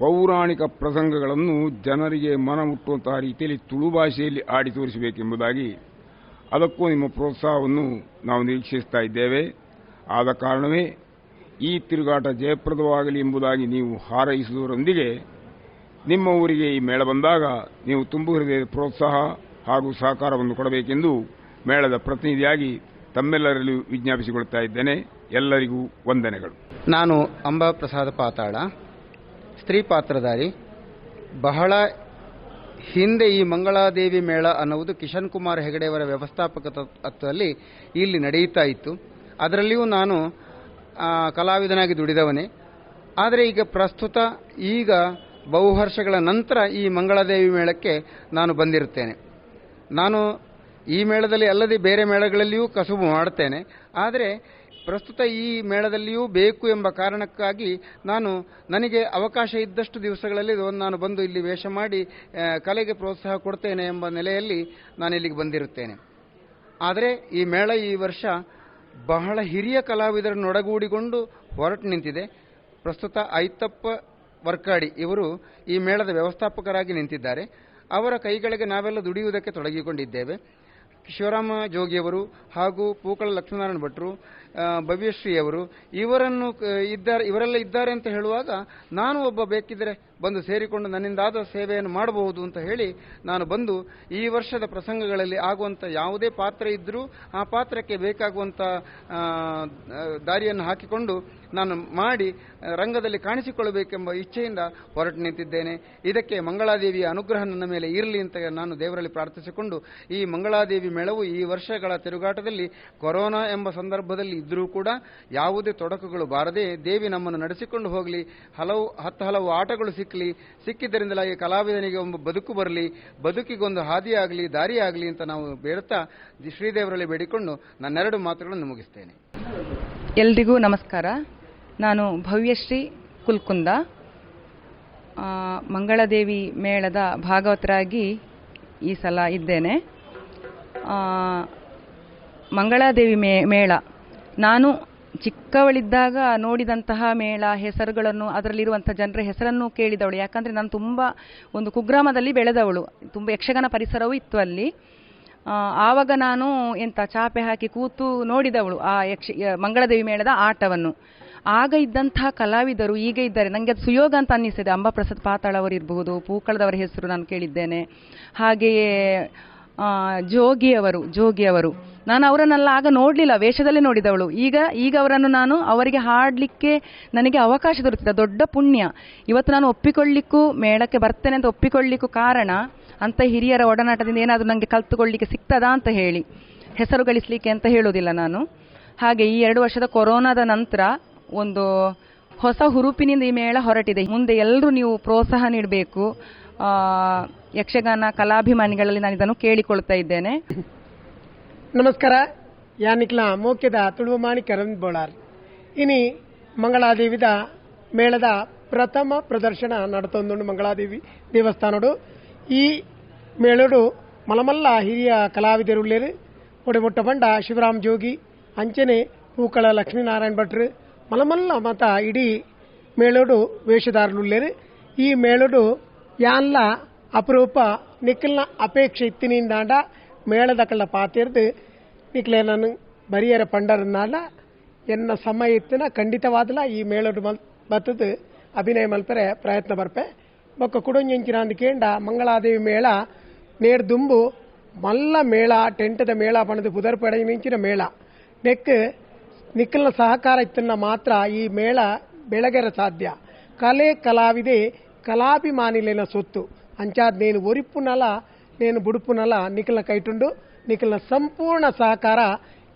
ಪೌರಾಣಿಕ ಪ್ರಸಂಗಗಳನ್ನು ಜನರಿಗೆ ಮನ ಮುಟ್ಟುವಂತಹ ರೀತಿಯಲ್ಲಿ ತುಳು ಭಾಷೆಯಲ್ಲಿ ಆಡಿ ತೋರಿಸಬೇಕೆಂಬುದಾಗಿ, ಅದಕ್ಕೂ ನಿಮ್ಮ ಪ್ರೋತ್ಸಾಹವನ್ನು ನಾವು ನಿರೀಕ್ಷಿಸ್ತಾ ಇದ್ದೇವೆ. ಆದ ಕಾರಣವೇ ಈ ತಿರುಗಾಟ ಜಯಪ್ರದವಾಗಲಿ ಎಂಬುದಾಗಿ ನೀವು ಹಾರೈಸುವುದರೊಂದಿಗೆ ನಿಮ್ಮ ಊರಿಗೆ ಈ ಮೇಳ ಬಂದಾಗ ನೀವು ತುಂಬು ಹೃದಯದ ಪ್ರೋತ್ಸಾಹ ಹಾಗೂ ಸಹಕಾರವನ್ನು ಕೊಡಬೇಕೆಂದು ಮೇಳದ ಪ್ರತಿನಿಧಿಯಾಗಿ ತಮ್ಮೆಲ್ಲರಲ್ಲೂ ವಿಜ್ಞಾಪಿಸಿಕೊಳ್ಳುತ್ತಾ ಇದ್ದೇನೆ. ಎಲ್ಲರಿಗೂ ವಂದನೆಗಳು. ನಾನು ಅಂಬಾ ಪ್ರಸಾದ ಪಾತಾಳ, ಸ್ತ್ರೀ ಪಾತ್ರಧಾರಿ. ಬಹಳ ಹಿಂದೆ ಈ ಮಂಗಳಾದೇವಿ ಮೇಳ ಅನ್ನುವುದು ಕಿಶನ್ ಕುಮಾರ್ ಹೆಗಡೆಯವರ ವ್ಯವಸ್ಥಾಪಕತ್ವದಲ್ಲಿ ಇಲ್ಲಿ ನಡೆಯುತ್ತಾ ಇತ್ತು. ಅದರಲ್ಲಿಯೂ ನಾನು ಕಲಾವಿದನಾಗಿ ದುಡಿದವನೇ. ಆದರೆ ಈಗ ಪ್ರಸ್ತುತ ಬಹುವರ್ಷಗಳ ನಂತರ ಈ ಮಂಗಳಾದೇವಿ ಮೇಳಕ್ಕೆ ನಾನು ಬಂದಿರುತ್ತೇನೆ. ನಾನು ಈ ಮೇಳದಲ್ಲಿ ಅಲ್ಲದೆ ಬೇರೆ ಮೇಳಗಳಲ್ಲಿಯೂ ಕಸುಬು ಮಾಡುತ್ತೇನೆ. ಆದರೆ ಪ್ರಸ್ತುತ ಈ ಮೇಳದಲ್ಲಿಯೂ ಬೇಕು ಎಂಬ ಕಾರಣಕ್ಕಾಗಿ ನನಗೆ ಅವಕಾಶ ಇದ್ದಷ್ಟು ದಿವಸಗಳಲ್ಲಿ ನಾನು ಬಂದು ಇಲ್ಲಿ ವೇಷ ಮಾಡಿ ಕಲೆಗೆ ಪ್ರೋತ್ಸಾಹ ಕೊಡ್ತೇನೆ ಎಂಬ ನೆಲೆಯಲ್ಲಿ ನಾನು ಇಲ್ಲಿಗೆ ಬಂದಿರುತ್ತೇನೆ. ಆದರೆ ಈ ಮೇಳ ಈ ವರ್ಷ ಬಹಳ ಹಿರಿಯ ಕಲಾವಿದರನ್ನೊಡಗೂಡಿಕೊಂಡು ಹೊರಟು ನಿಂತಿದೆ. ಪ್ರಸ್ತುತ ಐತಪ್ಪ ವರ್ಕಾಡಿ ಇವರು ಈ ಮೇಳದ ವ್ಯವಸ್ಥಾಪಕರಾಗಿ ನಿಂತಿದ್ದಾರೆ. ಅವರ ಕೈಗಳಿಗೆ ನಾವೆಲ್ಲ ದುಡಿಯುವುದಕ್ಕೆ ತೊಡಗಿಕೊಂಡಿದ್ದೇವೆ. ಶಿವರಾಮ ಜೋಗಿಯವರು ಹಾಗೂ ಪೂಕಳ ಲಕ್ಷ್ಮೀನಾರಾಯಣ ಭಟ್ರು, ಭವ್ಯಶ್ರೀಯವರು ಇವರೆಲ್ಲ ಇದ್ದಾರೆ ಅಂತ ಹೇಳುವಾಗ ನಾನು ಒಬ್ಬ ಬೇಕಿದ್ದರೆ ಬಂದು ಸೇರಿಕೊಂಡು ನನ್ನಿಂದಾದ ಸೇವೆಯನ್ನು ಮಾಡಬಹುದು ಅಂತ ಹೇಳಿ ನಾನು ಬಂದು ಈ ವರ್ಷದ ಪ್ರಸಂಗಗಳಲ್ಲಿ ಆಗುವಂಥ ಯಾವುದೇ ಪಾತ್ರ ಇದ್ದರೂ ಆ ಪಾತ್ರಕ್ಕೆ ಬೇಕಾಗುವಂಥ ದಾರಿಯನ್ನು ಹಾಕಿಕೊಂಡು ನಾನು ಮಾಡಿ ರಂಗದಲ್ಲಿ ಕಾಣಿಸಿಕೊಳ್ಳಬೇಕೆಂಬ ಇಚ್ಛೆಯಿಂದ ಹೊರಟು ನಿಂತಿದ್ದೇನೆ. ಇದಕ್ಕೆ ಮಂಗಳಾದೇವಿಯ ಅನುಗ್ರಹ ನನ್ನ ಮೇಲೆ ಇರಲಿ ಅಂತ ನಾನು ದೇವರಲ್ಲಿ ಪ್ರಾರ್ಥಿಸಿಕೊಂಡು, ಈ ಮಂಗಳಾದೇವಿ ಮೇಳವು ಈ ವರ್ಷಗಳ ತಿರುಗಾಟದಲ್ಲಿ ಕೊರೋನಾ ಎಂಬ ಸಂದರ್ಭದಲ್ಲಿ ಇದ್ದರೂ ಕೂಡ ಯಾವುದೇ ತೊಡಕುಗಳು ಬಾರದೆ ದೇವಿ ನಮ್ಮನ್ನು ನಡೆಸಿಕೊಂಡು ಹೋಗಲಿ, ಹಲವು ಆಟಗಳು ಸಿಕ್ಕಿದ್ದರಿಂದಲಾಗಿ ಕಲಾವಿದನಿಗೆ ಒಂದು ಬದುಕು ಬರಲಿ, ಬದುಕಿಗೊಂದು ಹಾದಿಯಾಗಲಿ, ದಾರಿಯಾಗಲಿ ಅಂತ ನಾವು ಬೇಡುತ್ತಾ ಶ್ರೀದೇವರಲ್ಲಿ ಬೇಡಿಕೊಂಡು ನನ್ನೆರಡು ಮಾತುಗಳನ್ನು ಮುಗಿಸ್ತೇನೆ. ಎಲ್ರಿಗೂ ನಮಸ್ಕಾರ. ನಾನು ಭವ್ಯಶ್ರೀ ಕುಲ್ಕುಂದ, ಮಂಗಳಾದೇವಿ ಮೇಳದ ಭಾಗವತರಾಗಿ ಈ ಸಲ ಇದ್ದೇನೆ. ಮಂಗಳಾದೇವಿ ಮೇಳ ನಾನು ಚಿಕ್ಕವಳಿದ್ದಾಗ ನೋಡಿದಂತಹ ಮೇಳ, ಹೆಸರುಗಳನ್ನು, ಅದರಲ್ಲಿರುವಂಥ ಜನರ ಹೆಸರನ್ನು ಕೇಳಿದವಳು. ಯಾಕಂದರೆ ನಾನು ತುಂಬ ಒಂದು ಕುಗ್ರಾಮದಲ್ಲಿ ಬೆಳೆದವಳು, ತುಂಬ ಯಕ್ಷಗಾನ ಪರಿಸರವೂ ಇತ್ತು ಅಲ್ಲಿ. ಆವಾಗ ನಾನು ಚಾಪೆ ಹಾಕಿ ಕೂತು ನೋಡಿದವಳು ಆ ಮಂಗಳಾದೇವಿ ಮೇಳದ ಆಟವನ್ನು. ಆಗ ಇದ್ದಂತಹ ಕಲಾವಿದರು ಈಗ ಇದ್ದಾರೆ. ನನಗೆ ಅದು ಸುಯೋಗ ಅಂತ ಅನ್ನಿಸಿದೆ. ಅಂಬಾ ಪ್ರಸಾದ್ ಪಾತಾಳ ಅವರಿರಬಹುದು, ಪೂಕಳದವರ ಹೆಸರು ನಾನು ಕೇಳಿದ್ದೇನೆ. ಹಾಗೆಯೇ ಜೋಗಿಯವರು ನಾನು ಅವರನ್ನೆಲ್ಲ ಆಗ ನೋಡಲಿಲ್ಲ, ವೇಷದಲ್ಲೇ ನೋಡಿದವಳು. ಈಗ ಅವರನ್ನು ಅವರಿಗೆ ಹಾಡಲಿಕ್ಕೆ ನನಗೆ ಅವಕಾಶ ದೊರೆತಿದೆ, ದೊಡ್ಡ ಪುಣ್ಯ. ಇವತ್ತು ನಾನು ಒಪ್ಪಿಕೊಳ್ಳಿಕ್ಕೂ ಮೇಳಕ್ಕೆ ಬರ್ತೇನೆ ಅಂತ ಒಪ್ಪಿಕೊಳ್ಳಿಕ್ಕೂ ಕಾರಣ ಅಂತ ಹಿರಿಯರ ಒಡನಾಟದಿಂದ ಏನಾದರೂ ನನಗೆ ಕಲ್ತುಕೊಳ್ಳಿಕ್ಕೆ ಸಿಗ್ತದಾ ಅಂತ ಹೇಳಿ, ಹೆಸರು ಗಳಿಸಲಿಕ್ಕೆ ಅಂತ ಹೇಳೋದಿಲ್ಲ ನಾನು. ಹಾಗೆ ಈ 2 ವರ್ಷದ ಕೊರೋನಾದ ನಂತರ ಒಂದು ಹೊಸ ಹುರುಪಿನಿಂದ ಈ ಮೇಳ ಹೊರಟಿದೆ. ಮುಂದೆ ಎಲ್ಲರೂ ನೀವು ಪ್ರೋತ್ಸಾಹ ನೀಡಬೇಕು, ಯಕ್ಷಗಾನ ಕಲಾಭಿಮಾನಿಗಳಲ್ಲಿ ನಾನು ಇದನ್ನು ಕೇಳಿಕೊಳ್ತಾ ಇದ್ದೇನೆ. ನಮಸ್ಕಾರ. ಯಾನಿಕ್ಲ ಮೋಕ್ಯದ ತುಳುವಮಾಣಿ ಕರಂದ್ ಬೋಳಾರ್ ಇನಿ ಮಂಗಳಾದೇವಿದ ಮೇಳದ ಪ್ರಥಮ ಪ್ರದರ್ಶನ ನಡತೊಂದುಂಡು ಮಂಗಳಾದೇವಿ ದೇವಸ್ಥಾನಡು. ಈ ಮೇಳಡು ಮಲಮಲ್ಲ ಹಿರಿಯ ಕಲಾವಿದರುಳ್ಳೇರು ಒಡೆ ಮೊಟ್ಟ ಪಂಡ ಶಿವರಾಮ್ ಜೋಗಿ ಅಂಚನೆ ಹೂಕಳ ಲಕ್ಷ್ಮೀನಾರಾಯಣ ಭಟ್ರು ಮಲಮಲ್ಲ ಮತ ಇಡೀ ಮೇಳೋಡು ವೇಷಧಾರರುಳ್ಳೇರು. ಈ ಮೇಳಡು ಯಾನ್ಲ ಅಪರೂಪ ನಿಖಲ್ನ ಅಪೇಕ್ಷೆ ಇತ್ತಿನಿಂದಾಂಡ ಮೇಳದ ಕಳ್ಳ ಪಾತಿರ್ದು ನಿಕ್ಲೆ ನಾನು ಬರಿಯರ ಪಂಡರನ್ನಾಡ ಎನ್ನ ಸಮಯ ಇತ್ತಿನ ಖಂಡಿತವಾದಲ ಈ ಮೇಳಡು ಬತ್ತದು ಅಭಿನಯ ಮಲ್ಪರೆ ಪ್ರಯತ್ನ ಬರ್ಪೆ ಬೊಕ್ಕ ಕುಡೊಂಜಿನ ಅಂದ್ಕೇಂಡ ಮಂಗಳಾದೇವಿ ಮೇಳ ನೇರ್ ದುಂಬು ಮಲ್ಲ ಮೇಳ ಟೆಂಟದ ಮೇಳ ಪಣದು ಪುದರ್ಪಡೆ ನಿಂಚಿನ ಮೇಳ ನೆಕ್ ನಿಖಲ್ನ ಸಹಕಾರ ಇತ್ತನ್ನ ಮಾತ್ರ ಈ ಮೇಳ ಬೆಳಗೆರ ಸಾಧ್ಯ. ಕಲೆ ಕಲಾವಿದೆ ಕಲಾಭಿಮಾನಿಲಿನ ಸೊತ್ತು ಅಂಚಾದ್ ನೇನು ಒರಿಪ್ಪುನಲ ನೇನು ಬುಡುಪುನಲ ನಿಖಲ್ನ ಕೈಟುಂಡು ನಿಖಲ್ನ ಸಂಪೂರ್ಣ ಸಹಕಾರ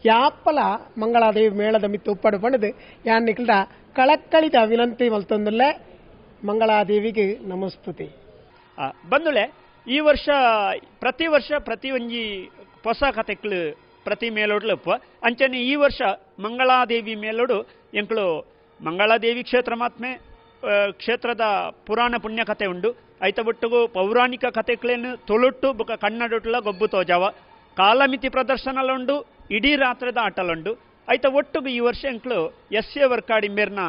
ಯಾಪ್ಪಲ ಮಂಗಳಾದೇವಿ ಮೇಳದ ಮಿತ್ತು ಉಪ್ಪಡು ಪಣದು ಯಾನ್ ನಿಖಲ್ದ ಕಳಕ್ಕಳಿದ ವಿನಂತಿ ಮಲ್ತೊಂದುಲ್ಲೆ ಮಂಗಳಾದೇವಿಗೆ ನಮಸ್ತುತಿ. ಬಂದುಳೆ ಈ ವರ್ಷ ಪ್ರತಿ ಒಂಜಿ ಹೊಸ ಕಥೆಗಳು ಪ್ರತಿ ಮೇಲೋಡ್ಲಪ್ಪ ಅಂಚನೆ ಈ ವರ್ಷ ಮಂಗಳಾದೇವಿ ಮೇಲೋಡು ಎಂಕ್ಳು ಮಂಗಳಾದೇವಿ ಕ್ಷೇತ್ರ ಮಾತ್ಮೆ ಕ್ಷೇತ್ರದ ಪುರಾಣ ಪುಣ್ಯ ಕಥೆ ಉಂಡು ಐತ ಒಟ್ಟಿಗೂ ಪೌರಾಣಿಕ ಕಥೆಗಳೇನು ತೊಲುಟ್ಟು ಬೊಕ ಕನ್ನಡೊಟ್ಲ ಗೊಬ್ಬು ತೋಜಾವ ಕಾಲಮಿತಿ ಪ್ರದರ್ಶನ ಉಂಡು ಇಡೀ ರಾತ್ರಿದ ಆಟಲುಂಡು ಐತ ಒಟ್ಟಿಗೂ ಈ ವರ್ಷ ಎಂಕ್ಳು ಎಸ್ಎ ವರ್ಕಾಡಿ ಮೇರ್ನ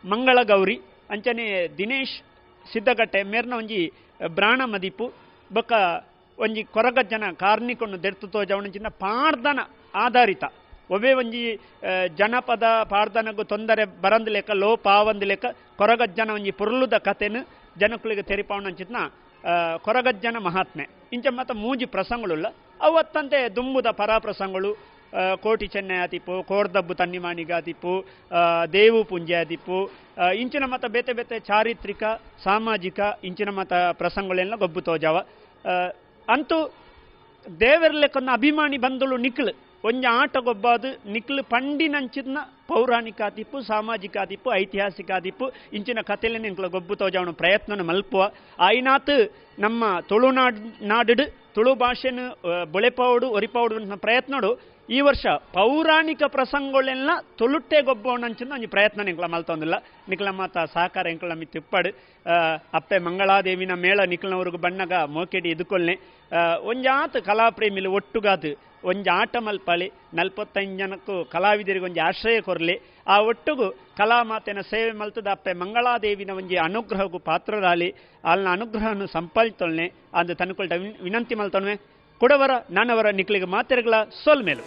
ಮಂಗಳ ಗೌರಿ ಅಂಚನೆ ದಿನೇಶ್ ಸಿದ್ದಗಟ್ಟೆ ಮೇರ್ನ ಒಂಜಿ ಬ್ರಾಣ ಮದಿಪು ಬೊಕ ಒಂಜಿ ಕೊರಗಜ್ಜನ ಕಾರ್ಣಿಕೊಂಡು ದೆರ್ತು ತೋಜಾವಣಂಚಿನ ಪಾರ್ದನ ಆಧಾರಿತ ಒಬ್ಬೇ ಒಂಜಿ ಜನಪದ ಪಾರ್ದನಗೂ ತೊಂದರೆ ಬರಂದು ಲೆಕ್ಕ ಲೋಪಾವಂದು ಲೆಕ್ಕ ಕೊರಗಜ್ಜನ ಒಂಜಿ ಪುರ್ಲುದ ಕಥೆನು ಜನಕ್ಕಳಿಗೆ ತೆರಿಪಾವಣಂಚಿನ ಕೊರಗಜ್ಜನ ಮಹಾತ್ಮೆ ಇಂಚ ಮತ್ತು ಮೂಜಿ ಪ್ರಸಂಗಳುಲ್ಲ ಅವತ್ತಂತೆ ದುಂಬುದ ಪರಾಪ್ರಸಂಗಗಳು ಕೋಟಿ ಚೆನ್ನೈ ಆತಿಪ್ಪು ಕೋರ್ದಬ್ಬು ತನ್ನಿಮಾಣಿಗ ಆತಿಪ್ಪು ದೇವು ಪುಂಜೆ ಆತಿಪ್ಪು ಇಂಚಿನ ಮತ ಬೇತೆ ಬೇತೆ ಚಾರಿತ್ರಿಕ ಸಾಮಾಜಿಕ ಇಂಚಿನ ಮತ ಪ್ರಸಂಗಳೆಲ್ಲ ಗೊಬ್ಬು ತೋಜಾವ ಅಂತೂ ದೇವರ ಲೆಕ್ಕನ ಅಭಿಮಾನಿ ಬಂದಳು ನಿಕ್ಲು ಒಂಜ ಆಟ ಗೊಬ್ಬಾದು ನಿಕ್ಲು ಪಂಡಿನಂಚಿನ ಪೌರಾಣಿಕ ಆತಿಪ್ಪು ಸಾಮಾಜಿಕ ಆತಿಪ್ಪು ಐತಿಹಾಸಿಕ ಆತಿಪ್ಪು ಇಂಚಿನ ಕಥೆಲೆ ನಿಂಕ್ಲ ಗೊಬ್ಬು ತೋಜಾವಣ ಪ್ರಯತ್ನ ಮಲ್ಪುವ ಆಯ್ನಾತ್ ನಮ್ಮ ತುಳುನಾಡು ತುಳು ಭಾಷೆನು ಬೊಳೆಪಾವಡು ಒರಿಪಾವಡು ಪ್ರಯತ್ನಡು ಈ ವರ್ಷ ಪೌರಾಣಿಕ ಪ್ರಸಂಗಗಳೆಲ್ಲ ತೊಲುಟ್ಟೆ ಗೊಬ್ಬವಣಂಚಿನ ಒಂಜಿ ಪ್ರಯತ್ನ ನಿಕ್ಲ ಮಲ್ತೊಂದಿಲ್ಲ ನಿಕ್ಲ ಮಾತ ಸಹಕಾರ ಎಂಕ್ಲ ಮಿತ್ತು ಇಪ್ಪಡು ಅಪ್ಪೆ ಮಂಗಳಾದೇವಿನ ಮೇಳ ನಿಕ್ಲನವ್ರಿಗೆ ಬಣ್ಣಗ ಮೋಕೆಡಿ ಎದುಕೊಲ್ನೆ ಒಂಜಾತ್ ಕಲಾಪ್ರೇಮಿಲು ಒಟ್ಟುಗಾತು ಒಂಜಿ ಆಟ ಮಲ್ಪಳಿ 45 ಜನಕ್ಕೂ ಕಲಾವಿದರಿಗೆ ಒಂಜಿ ಆಶ್ರಯ ಕೊರಲಿ ಆ ಒಟ್ಟುಗು ಕಲಾಮಾತೆನ ಸೇವೆ ಮಲ್ತದ ಅಪ್ಪೆ ಮಂಗಳಾದೇವಿನ ಒಂಜಿ ಅನುಗ್ರಹಗೂ ಪಾತ್ರರಾಲಿ ಅಲ್ನ ಅನುಗ್ರಹವನ್ನು ಸಂಪಾದಿತೊಳ್ನೆ ಅಂದು ತನ್ಕೊಳ್ಟ ವಿನಂತಿ ಮಲ್ತೊಳ್ವೆ ಕೊಡವರ ನಾನವರ ನಿಕ್ಲಿಗೆ ಮಾತೆರೆಗಳ ಸೋಲ್ಮೇಲು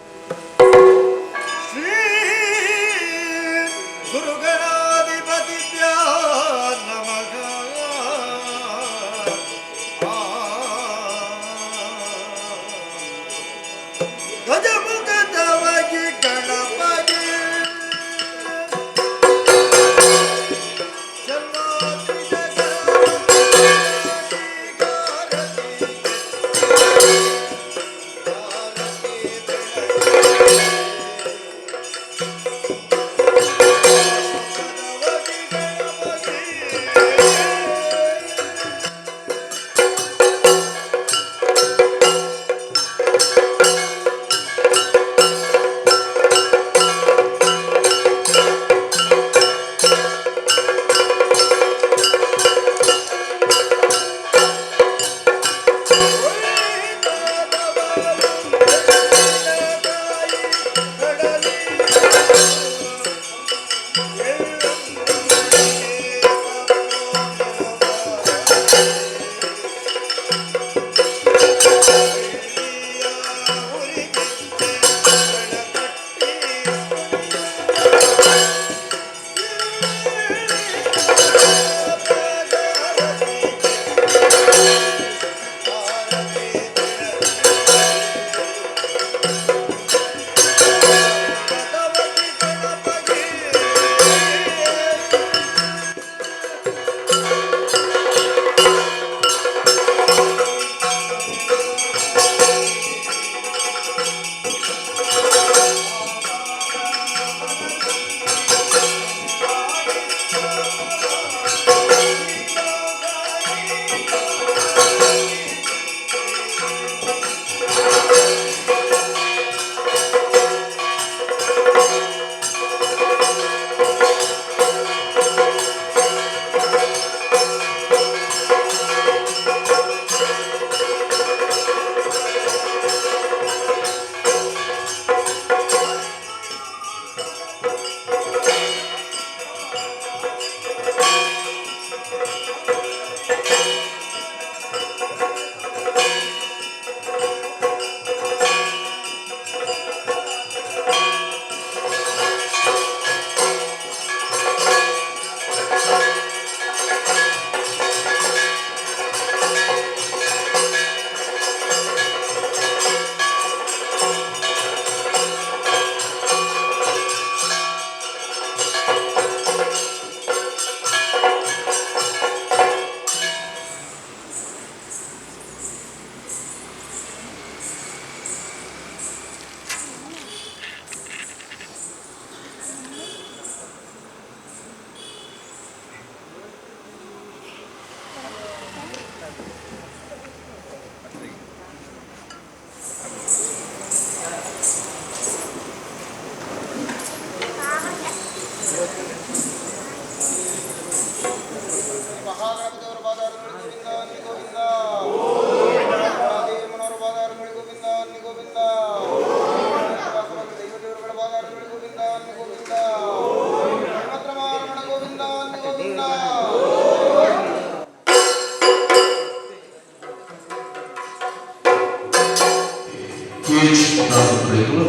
CH ದಾಸಪ್ರೈಗಳು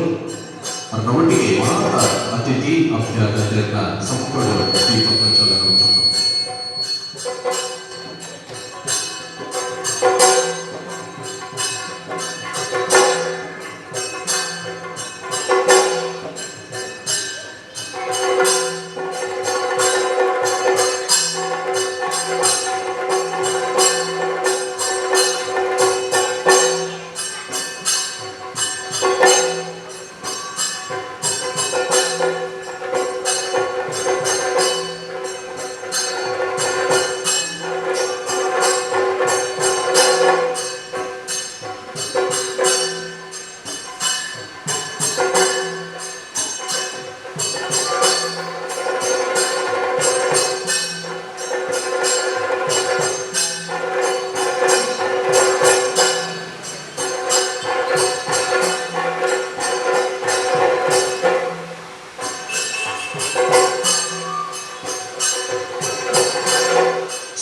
ಅದರ ಒಟ್ಟಿಗೆ ಮಾತ್ರ ಅತಿಥಿ ಅಭ್ಯರ್ಥಿಗಳನ್ನ ಸಂಪೂರ್ಣ ದೀಪ ಪ್ರಜ್ವಲನ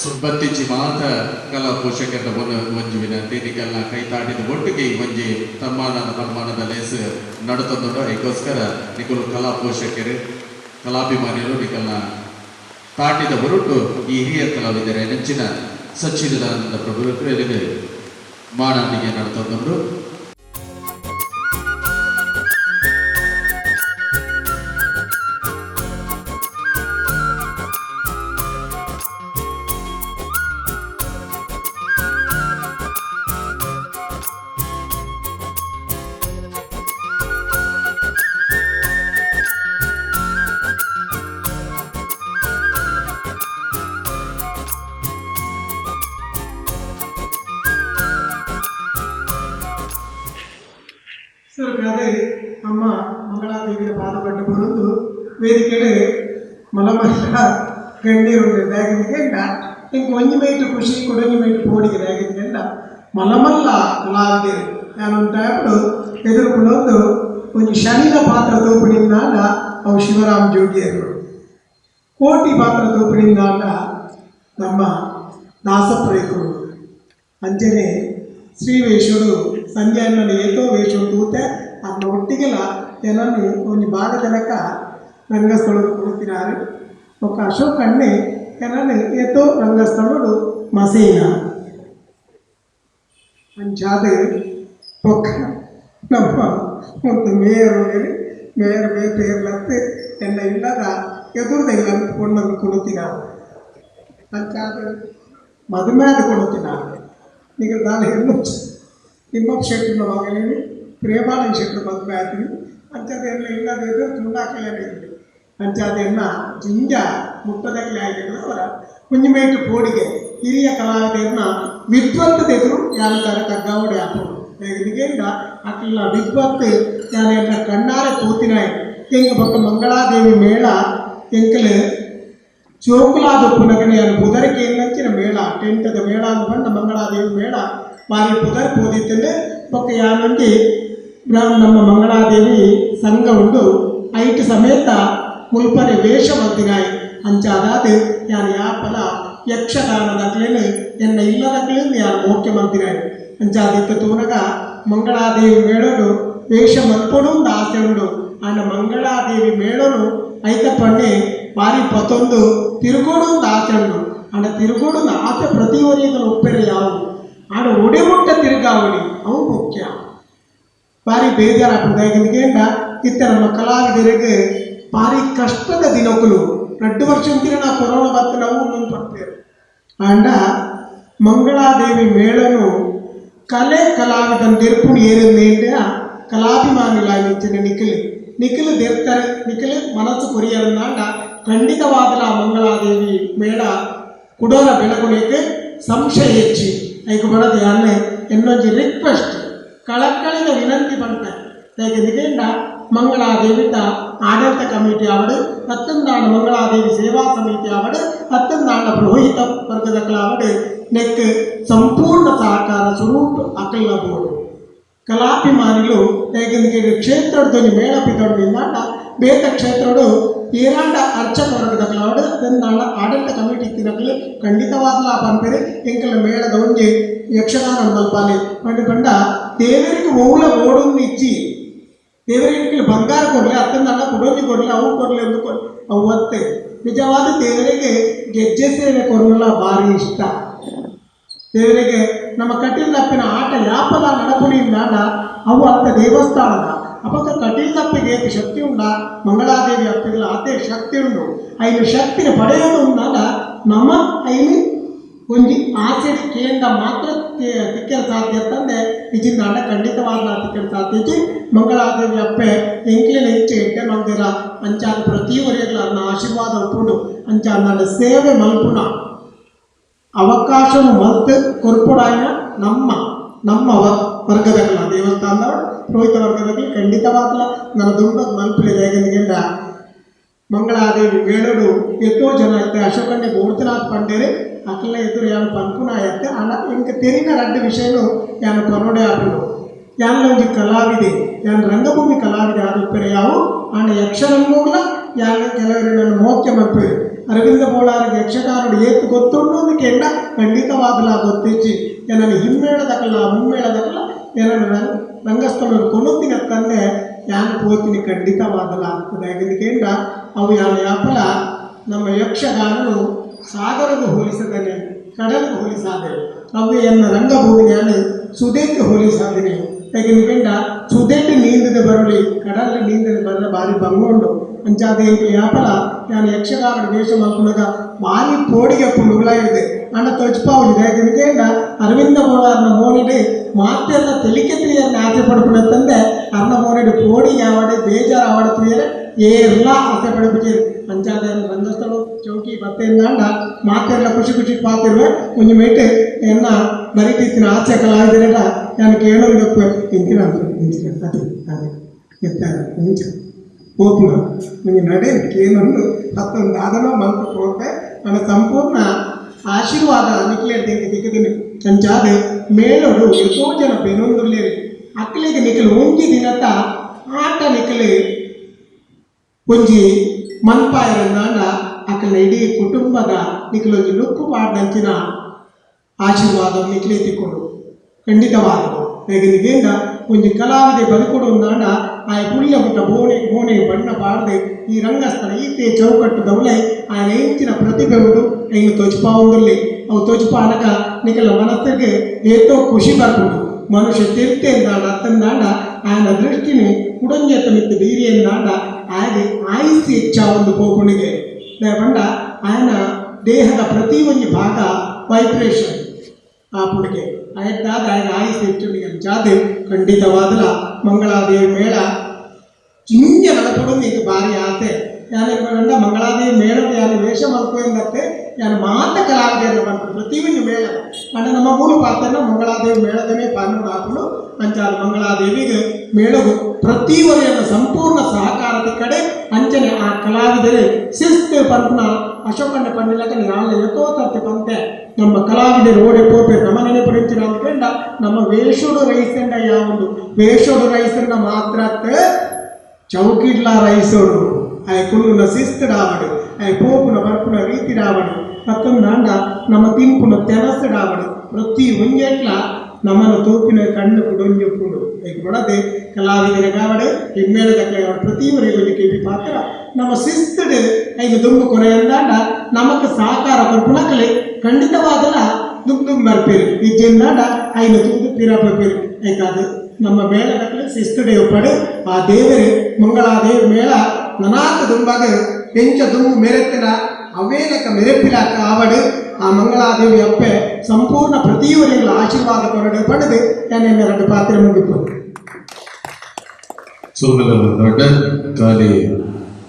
ಸುಬ್ಬತ್ತಿಚ್ಚಿ ಮಾತ ಕಲಾ ಪೋಷಕರ ಒಂಜಿ ವಿನಂತಿ ನಿಗೆಲ್ಲ ಕೈ ತಾಟಿದ ಒಟ್ಟಿಗೆ ಒಂಜಿ ತನ್ಮಾನದ ಲೇಸ್ ನಡುತ್ತೊಂದು ಅದಕ್ಕೋಸ್ಕರ ನಿಕಲು ಕಲಾ ಪೋಷಕರು ಕಲಾಭಿಮಾನಿಗಳು ನಿಗೆಲ್ಲ ತಾಟಿದ ಹೊರಟು ಈ ಹಿರಿಯ ಕಲಾವಿದರ ನೆಚ್ಚಿನ ಸಚ್ಚಿದಾನಂದ ಪ್ರಭು ಮಾನವನಿಗೆ ನಡುತ್ತೊಂದು ಸರ್ಕಾರಿ ಅಮ್ಮ ಮಂಗಳಾದೇವಿಯ ಪಾದಪಟ್ಟು ಬರುವುದು ವೇದಿಕೆಡೆ ಮಲಮಲ್ಲ ಗಣ್ಯರುಂಡೆ ದಾಗಿಂದ ಇಂಕ ಒಂಜಿ ಮೈಟ್ ಖುಷಿ ಕೊಡೊಂಜಿ ಮೈಟ್ ಪೋಡಿಗೆ ದಾಗಿಂದ ಮಲಮಲ್ಲ ಕಲಾವಿದರು ಯಾನುಂಟಾಪಡು ಎದುರುಕೊಂಡೊಂದು ಒಂಜಿ ಶನಿದ ಪಾತ್ರ ತೂಪುಣಿಂದಾಂಡ ಅವು ಶಿವರಾಮ್ ಜೋಗಿಯರು ಕೋಟಿ ಪಾತ್ರ ತೂಪುಣಿಂದಾಂಡ ನಮ್ಮ ದಾಸಪ್ರೈಕರು ಅಂಜನೆ ಶ್ರೀವೇಶ್ವರು ಸಂಜೆ ಅನ್ನಲ್ಲಿ ಏತೋ ವೇಷರು ತೂತೆ ಅದನ್ನ ಒಟ್ಟಿಗೆಲ್ಲ ಜನನ್ನು ಒಂದು ಭಾಗ ಜನಕ ರಂಗಸ್ಥಳರು ಕೊಡುತ್ತಿದ್ದಾರೆ ఒక ಅಶೋಕ್ ಅಣ್ಣೆ ಜನನ್ನು ಏತೋ ರಂಗಸ್ಥಳರು ಮಸೇನ ಅಂಚಾದ ಒಕ್ಕ ನಮ್ಮ ಒಂದು ಮೇಯರ್ ಬೇರ್ಲತ್ತು ಎಲ್ಲ ಇಲ್ಲದ ಎದುರುದೆಲ್ಲ ಕೊಂಡನ್ನು ಕೊಡುತ್ತೀನ ಅಂಚಾದ ಮದುವೆಯಾದ ಕೊಡುತ್ತೀನ ಈಗ ನಾನು ಹೆಣ್ಣು ತಿಮ್ಮಪ್ಪ ಶೆಟ್ಟರ ಮಗನೇನು ಪ್ರೇಮಾನಂದ ಶೆಟ್ಟರ ಮದುವೆ ಆಯ್ತು ಅಂಚದೆಲ್ಲ ಇಲ್ಲದಿದ್ದು ತುಂಡಾಕಲೇ ಇರಲಿ ಅಂಚಾದೆಲ್ಲ ಜಿಂಜ ಮುಟ್ಟದಕ್ಕೆ ಆಗಿದ್ರು ಅವರ ಕುಂಜಿಮೇಟು ಪೋಡಿಗೆ ಹಿರಿಯ ಕಲಾವಿದರನ್ನ ವಿದ್ವತ್ತದೆದುರು ಯಾನಕಾರ ಕಗ್ಗಾವಡೆ ಹಾಕೋದು ಹೇಗಿಂದ ಅಟ್ಲ ವಿದ್ವತ್ತು ಯಾನೆಲ್ಲ ಕಣ್ಣಾರೆ ತೂತಿನಾಯಿ ಹೆಂಗೆ ಬಕ್ಕ ಮಂಗಳಾದೇವಿ ಮೇಳ ಎಂಕಲು ಜೋಕುಲಾದ ಪುನಗನೆಯ ಬುಧರಿಗೆ ಏನಂಚಿನ ಮೇಳ ಟೆಂಟದ ಮೇಳ ಅಂತ ಬಂದ ಮಂಗಳಾದೇವಿ ಮೇಳ ಬಾರಿ ಬುಧರ್ ಪೋದಿತ್ತಂದ್ರೆ ಬೊಕ್ಕ ಯಾನುಂಡಿ ನಮ್ಮ ಮಂಗಳಾದೇವಿ ಸಂಘ ಉಂಡು ಐಟ್ ಸಮೇತ ಮುಲ್ಪನೆ ವೇಷ ಬಂದಿನಾಯಿ ಅಂಚಾದಾದ ಯಾನು ಯಾಪಲ ಯಕ್ಷಗಾನದಾಗ್ಲೇನು ಎನ್ನ ಇಲ್ಲದಾಗ್ಲೇನು ಯಾರು ಮೋಖ್ಯ ಮಂದಿನಾಯಿ ಅಂಚಾದಿತ್ತು ತೂನಗ ಮಂಗಳಾದೇವಿ ಮೇಳನು ವೇಷ ಮಲ್ಪಡು ಒಂದು ಆಸೆ ಉಂಡು ಆಂಡ ಮಂಗಳಾದೇವಿ ಮೇಳನು ಐತ ಪಣ್ಣೆ ಬಾರಿ ಪತ್ತೊಂದು ತಿರುಗೋಡು ಒಂದು ಆಸೆ ಉಂಡು ಆಂಡ ತಿರುಗೋಡು ಆಸೆ ಪ್ರತಿಯೊಂದು ಒಪ್ಪೆರೆ ಯಾವು ಆಡ ಒಡೆಮುಟ್ಟ ತಿರುಗಾವಣಿ ಅವು ಮುಖ್ಯ ಭಾರಿ ಬೇಜಾರಾಗ್ತದೆ ಇತ್ತ ನಮ್ಮ ಕಲಾವಿದರಿಗೆ ಭಾರಿ ಕಷ್ಟದ ದಿನಕ್ಕೂ 2 ವರ್ಷಂತಿನ ನಾವು ಕೊರೋನಾ ಬಂತು ನಾವು ಪಡ್ತೇವೆ ಆಂಡ ಮಂಗಳಾದೇವಿ ಮೇಳನು ಕಲೆ ಕಲಾವಿದನ ತೆರ್ಪುಣಿ ಏನಿಂದ ಕಲಾಭಿಮಾನಿಲಾಗಿಚ್ಚಿನ ನಿಖಿಲು ದೇರ್ತಾರೆ ನಿಖಿಲು ಮನಸ್ಸು ಕೊರಿಯರನ್ನಾಂಡ ಖಂಡಿತವಾದ ಮಂಗಳಾದೇವಿ ಮೇಳ ಕುಡೋರ ಬೆಳಗುಣಿಗೆ ಸಂಶಯ ಹೆಚ್ಚಿ ಐಕ ಬಡದು ಅನ್ನೇ ಇನ್ನೊಂದು ರಿಕ್ವೆಸ್ಟ್ ಕಳಕಳಿನ ವಿನಂತಿ ಬಂತೆ ಹೇಗೆಂದ ಮಂಗಳಾದೇವಿದ ಆಡಳಿತ ಕಮಿಟಿ ಅವಡು ಹತ್ತೊಂದಾಂಡ ಮಂಗಳಾದೇವಿ ಸೇವಾ ಸಮಿತಿ ಅವಡು ಹತ್ತೊಂದಾಂಡ ಪುರೋಹಿತ ವರ್ಗದ ಅವಡು ನೆಕ್ ಸಂಪೂರ್ಣ ಸಹಕಾರ ಸ್ವರೂಪ ಅಕಲ್ಲಬಹುದು ಕಲಾಭಿಮಾನಿಗಳು ಹೇಗೆಂದ್ರೆ ಕ್ಷೇತ್ರದೊಂದು ಮೇಳಪಿದೊಂದಿದ್ದಾಂಡ ಬೇತ ಕ್ಷೇತ್ರಡು ಏರಾಂಡ ಅರ್ಚಕ ವರ್ಗದ ಅವಡು ಹತ್ತೊಂದಾಂಡ ಆಡಳಿತ ಕಮಿಟಿ ಇತ್ತಿನಕಲು ಖಂಡಿತವಾದ ಪಂಪೆರೆ ಎಂಕಲ ಮೇಳದ ಒಂಜಿ ಯಕ್ಷಗಾನ ಮಲ್ಪಾಲೆ ಕಂಡುಕೊಂಡ ದೇವರಿಗೆ ಓಲ ಓಡೊಂದು ಇಚ್ಚಿ ದೇವರಿಗೆ ಬಂಗಾರ ಕೊಡಲಿ ಅತ್ತಂದಲ್ಲ ಕುಡೊಂದು ಕೊಡಲಿ ಅವು ಕೊಡಲಿ ಎಂದು ಅವು ಒತ್ತೆ ನಿಜವಾದ ದೇವರಿಗೆ ಗೆಜ್ಜೆ ಸೇವೆ ಕೊಡಲ್ಲ ಭಾರಿ ಇಷ್ಟ. ದೇವರಿಗೆ ನಮ್ಮ ಕಟೀಲಪ್ಪಿನ ಆಟ ಯಾಪದ ನಡಪುಣಿಯಿಂದಾಡ ಅವು ಅಂತ ದೇವಸ್ಥಾನದ ಅಪಕ ಕಟೀಲಪ್ಪಿಗೆ ಶಕ್ತಿ ಉಂಡ ಮಂಗಳಾದೇವಿ ಅಪ್ಪಿಗಳ ಅದೇ ಶಕ್ತಿ ಉಂಡು ಐನು ಶಕ್ತಿನ ಪಡೆಯೋದು ಉಂಡಾಗ ನಮ್ಮ ಐನು ಒಂಜಿ ಆಚೆಡಿ ಕೇಂದ್ರ ಮಾತ್ರ ತಿಕ್ಕಲು ಸಾಧ್ಯ ತಂದೆ ಇಜಿಂದಾಂಡ ಖಂಡಿತವಾದ ತಿಕ್ಕಲು ಸಾಧ್ಯ ಇಚ್ಚಿ ಮಂಗಳಾದೇವಿ ಅಪ್ಪೆ ಎಂಕ್ಲಿನ ಇಚ್ಚೆ ಇಟ್ಟೆ ನಮ್ದಿರ ಅಂಚಾದ ಪ್ರತಿಯೊರೆಗಳ ಆಶೀರ್ವಾದ ಉಪ್ಪುಂಡು ಅಂಚಾದ ಸೇವೆ ಮಲ್ಪುಣ ಅವಕಾಶವು ಮತ್ತೆ ಕೊರ್ಪುಡಾಯಿನ ನಮ್ಮ ವರ್ಗದಲ್ಲ ದೇವಸ್ಥಾನದ ಪುರೋಹಿತ ವರ್ಗದಲ್ಲಿ ಖಂಡಿತವಾಗಲ್ಲ ನನ್ನ ದುಂಬದ ಮಲ್ಪಲಿದೆ ಹೇಗೆಂದ ಮಂಗಳಾದೇವಿ ವೇಳಡು ಎಷ್ಟೋ ಜನ ಐತೆ ಅಶೋಕನ್ನೇ ಬೋಡ್ತನಾಥ್ ಪಂಡೇರಿ ಅಕಲ್ಲ ಎದುರು ಯಾನು ಪನ್ಪುನ ಆಯತ್ತೆ ಅಲ್ಲ ಇಂಕ ತೆರಿನ ರಡ್ಡು ವಿಷಯನು ಯಾನು ಪನೋಡೆ ಆಪುಡು ಯಾನ ಒಂದು ಕಲಾವಿದೆ ಯಾನು ರಂಗಭೂಮಿ ಕಲಾವಿದೆ ಆದುಪ್ಪರೆ ಯಾವು ಆಣ ಯಕ್ಷರಂಗೋಗ್ಲ ಯಾನ ಕೆಲವರು ನನ್ನ ಮೋಖ್ಯ ಮಲ್ಪೇರು ಅರವಿಂದ ಬೋಳಾರಿಗೆ ಯಕ್ಷಗಾನಡು ಏತು ಗೊತ್ತುಂಡು ಅದಕ್ಕೆ ಎಣ್ಣ ಖಂಡಿತವಾಗಲ ಗೊತ್ತಿಚ್ಚಿ ಏನನ್ನು ಹಿಮ್ಮೇಳದಕ್ಕಲ್ಲ ಮುಮ್ಮೇಳದಕ್ಕಲ್ಲ ಏನನ್ನು ರಂಗಸ್ಥಳ ಕೊನುತ್ತಿನ ತಂದೆ ಯಾನು ಪೋತಿನಿ ಖಂಡಿತವಾಗಲ್ಲ ಆಗ್ತದೆ ಯಾಕೆಂದ ಅವು ಯಾನ ಯಾಪಲ ನಮ್ಮ ಯಕ್ಷಗಾನನು ಸಾಗರಗೂ ಹೋಲಿಸದೇನೆ ಕಡಲಿಗೆ ಹೋಲಿಸಾದೆ ಅವು ಎನ್ನ ರಂಗಭೂಮಿ ನಾನು ಸುದೇಕ್ಕೆ ಹೋಲಿಸಾದಿನಿ ಯಾಕೆಂದ ಸುದೇಟ್ಟು ನೀಂದದೆ ಬರಲಿ ಕಡಲಿಗೆ ನೀಂದದೆ ಬರಲ ಭಾರಿ ಬಂಗೊಂಡು ಅಂಚಾದ ಯಾಪಲ ನಾನು ಯಕ್ಷಗಾನ ವೇಷ ಮಾಡ್ಕೊಂಡಾಗ ಭಾರಿ ಪೋಡಿಗೆ ಪುಂಡುಗಳ ಇದೆ ಅಣ್ಣ ತೊಚ್ಪಾವಿದೆ ಯಾಕೆಂದ ಅರವಿಂದ ಬೋಳಾರ್ನ ಮೋನಿಡಿ ಮಾತೆಲ್ಲ ತೆಲಿಕೆ ತಿಳಿಯನ್ನ ಆಸೆ ಪಡ್ಕೊಂಡಂತಂದೆ ಅರ್ನ ಮೋನಿಡಿ ಪೋಡಿಗೆ ಆವಾಡೆ ಬೇಜಾರು ಆವಾಡ ತಿಳಿಯರೆ ಎಲ್ಲ ಆಸೆ ಪಡ್ಬಿಟ್ಟಿರಿ ಅಂಚಾದ ರಂಗಸ್ಥಳ ಚೌಕಿ ಬತ್ತೆಯಿಂದಾಂಡ ಮಾತೆಲ್ಲ ಖುಷಿ ಖುಷಿ ಪಾತಿರುವೆ ಒಂದು ಮೇಟೆ ಎನ್ನ ಬರೀತಿನ ಆಸೆ ಕಲಾವಿದರ ನಾನು ಕೇಳೋದಕ್ಕೆ ಇಂತಿನ ಅದು ಅದೇ ಎತ್ತಾರೆ ಇಂಚ ಹೋಗ್ನ ನಿಮಗೆ ನಡೆ ಏನೊಂದು ಮತ್ತೊಂದು ಅದನ್ನು ಮಲ್ತು ಹೋಗ್ತೆ ನನ್ನ ಸಂಪೂರ್ಣ ಆಶೀರ್ವಾದ ನಿಖಿಲೇರಿ ದಿಕ್ಕದಿನಿ ಅಂಚಾದೆ ಮೇಲೋಡು ಎಷ್ಟೋ ಜನ ಬೆನೊಂದುಲ್ಲೇರಿ ಅಕ್ಕಲಿಗೆ ನಿಖಲು ಒಂಜಿ ದಿನತ್ತ ಆಟ ನಿಖಲಿ ಒಂಜಿ ಮನ್ಪಾಯರನ್ನಾಂಡ ಅಕ್ಕಲ ಇಡೀ ಕುಟುಂಬದ ನಿಖಲೊಂಜಿ ನುಕ್ಕು ಪಾಡ್ನಂಚಿನ ಆಶೀರ್ವಾದ ನಿಖಲೆ ತಿಕ್ಕೊಂಡು ಖಂಡಿತವಾದವು ಹೇಗೆಂದ ಒಂಜಿ ಕಲಾವಿದೆ ಬದುಕೊಡು ಒಂದಾಂಡ ಆಯ ಪುಳ್ಯ ಪುಟ್ಟ ಬೋಣೆ ಬಣ್ಣ ಪಾಡದೆ ಈ ರಂಗಸ್ಥಳ ಈತೆ ಚೌಕಟ್ಟು ದೌಲೆ ఆయన ఎంచిన ప్రతిభవుడు ఆయన తోచిపావుందుల్లి అవు తోచిపానక నీకల మనస్సుకి ఏతో ఖుషి పడుతుంది మనుష్య తెలితేందాడ అత్తందాడ ఆయన దృష్టిని కుడంజెత్తమిత్తి ధీర్యందాడ ఆయన ಆಯುಸ್ಸು ಹೆಚ್ಚಾವೊಂದು ಪೋಪುಣಿಗೆ లేకుండ ఆయన ದೇಹದ ಪ್ರತಿ ಒಂದು ಭಾಗ ವೈಬ್ರೇಷನ್ ಆ ಪುಣಿಗೆ ಆಯ್ತಾದ ఆయన ಆಯುಸ್ಸು ಹೆಚ್ಚುಂಡಿಗೆ ಜಾತಿ ಖಂಡಿತವಾದಲ ಮಂಗಳಾದೇವಿ ಮೇಳ ಚಿಂಜ ನಡಪಡು నీకు ಭಾರಿ ಆಸೆ ಯಾನ ಮಂಗಳಾದೇವಿ ಮೇಳದ ಯಾನ ವೇಷ ಮಲ್ಕೋಯಿಂದತ್ತೆ ಯಾನ ಮಾತ ಕಲಾವಿದೆಯನ್ನು ಬಂತು ಪ್ರತಿ ಒಂದು ಮೇಳ ಅಂದ್ರೆ ನಮ್ಮ ಮೂಲ ಪಾತ್ರನ ಮಂಗಳಾದೇವಿ ಮೇಳದನೇ ಪಾಲ್ಗೊಂಡು ಹಾಕೊಂಡು ಅಂಚಾದ ಮಂಗಳಾದೇವಿಗೆ ಮೇಳವು ಪ್ರತಿವರೆಯನ್ನು ಸಂಪೂರ್ಣ ಸಹಕಾರದ ಕಡೆ ಅಂಚನೆ ಆ ಕಲಾವಿದರೆ ಶಿಸ್ತು ಪಂಪನ ಅಶೋಕಣ್ಣ ಪಂಡಿಲಕ ನಾಳೆ ಯಥೋತರ್ತಿ ಪಂತೆ ನಮ್ಮ ಕಲಾವಿದರು ಓಡೆ ಪೋಪೆ ನಮ್ಮ ನೆನಪಡಿಂಚಿನ ಅಂದ್ಕೊಂಡ ನಮ್ಮ ವೇಷೋಡು ರೈಸಂಡ ಯಾವುದು ವೇಷೋಡು ರೈಸಂಡ ಮಾತ್ರ ಚೌಕಿಡ್ಲ ರೈಸೋಡು ಆಯ ಕುಳ್ಳುನ ಶಿಸ್ತು ರಾವಡು ಆಯ ಪೋಪುನ ಬರ್ಪುನ ರೀತಿ ರಾವಡು ಮತ್ತೊಂದಾಂಡ ನಮ್ಮ ತಿಂಪುನ ತೆನಸು ರಾವಡು ಪ್ರತಿ ಒಂಜೆಟ್ಲ ನಮ್ಮನ್ನು ತೋಪಿನ ಕಣ್ಣು ಕುಡೊಂಜೊಪ್ಪುಂಡು ಈಗ ನೋಡದೆ ಕಲಾವಿದರ ಗಾವಡು ಹಿಮ್ಮೇಳದ ಪ್ರತಿವರೆಗೆ ಒಂದು ಕೆಪಿ ಪಾತ್ರ ನಮ್ಮ ಶಿಸ್ತುಡು ಐದು ದುಂಬು ಕೊನೆಯಂದಾಂಡ ನಮಕ್ಕೆ ಸಹಕಾರ ಕೊರ್ಪುಣಕಲೆ ಖಂಡಿತವಾದಲ್ಲ ದುಂಬು ಬರ್ಪೇರು ಇಜ್ಜೆಂದಾಂಡ ಐದು ತುಂಬು ಪಿರಪೇರು ಯಾಕಾದು ನಮ್ಮ ಮೇಳದಕ್ಕೆ ಶಿಸ್ತುಡೆ ಒಪ್ಪಡು ಆ ದೇವರೇ ಮಂಗಳಾದೇವಿ ಮೇಳ ನನಾಕ ದುಂಬಾಗ ಹೆಂಚ ದುಂಬು ಮೆರೆತ್ತಿನ ಅವೇಲಕ ಮೆರೆಪಿಲಾಕ ಆವಡು ಆ ಮಂಗಳಾದೇವಿ ಅಪ್ಪೆ ಸಂಪೂರ್ಣ ಪ್ರತಿಯೊರೆಗಳ ಆಶೀರ್ವಾದ ಕೊರಡೆ ಪಡೆದು ನನ್ನ ಎರಡು ಪಾತ್ರೆ ಮುಗಿತು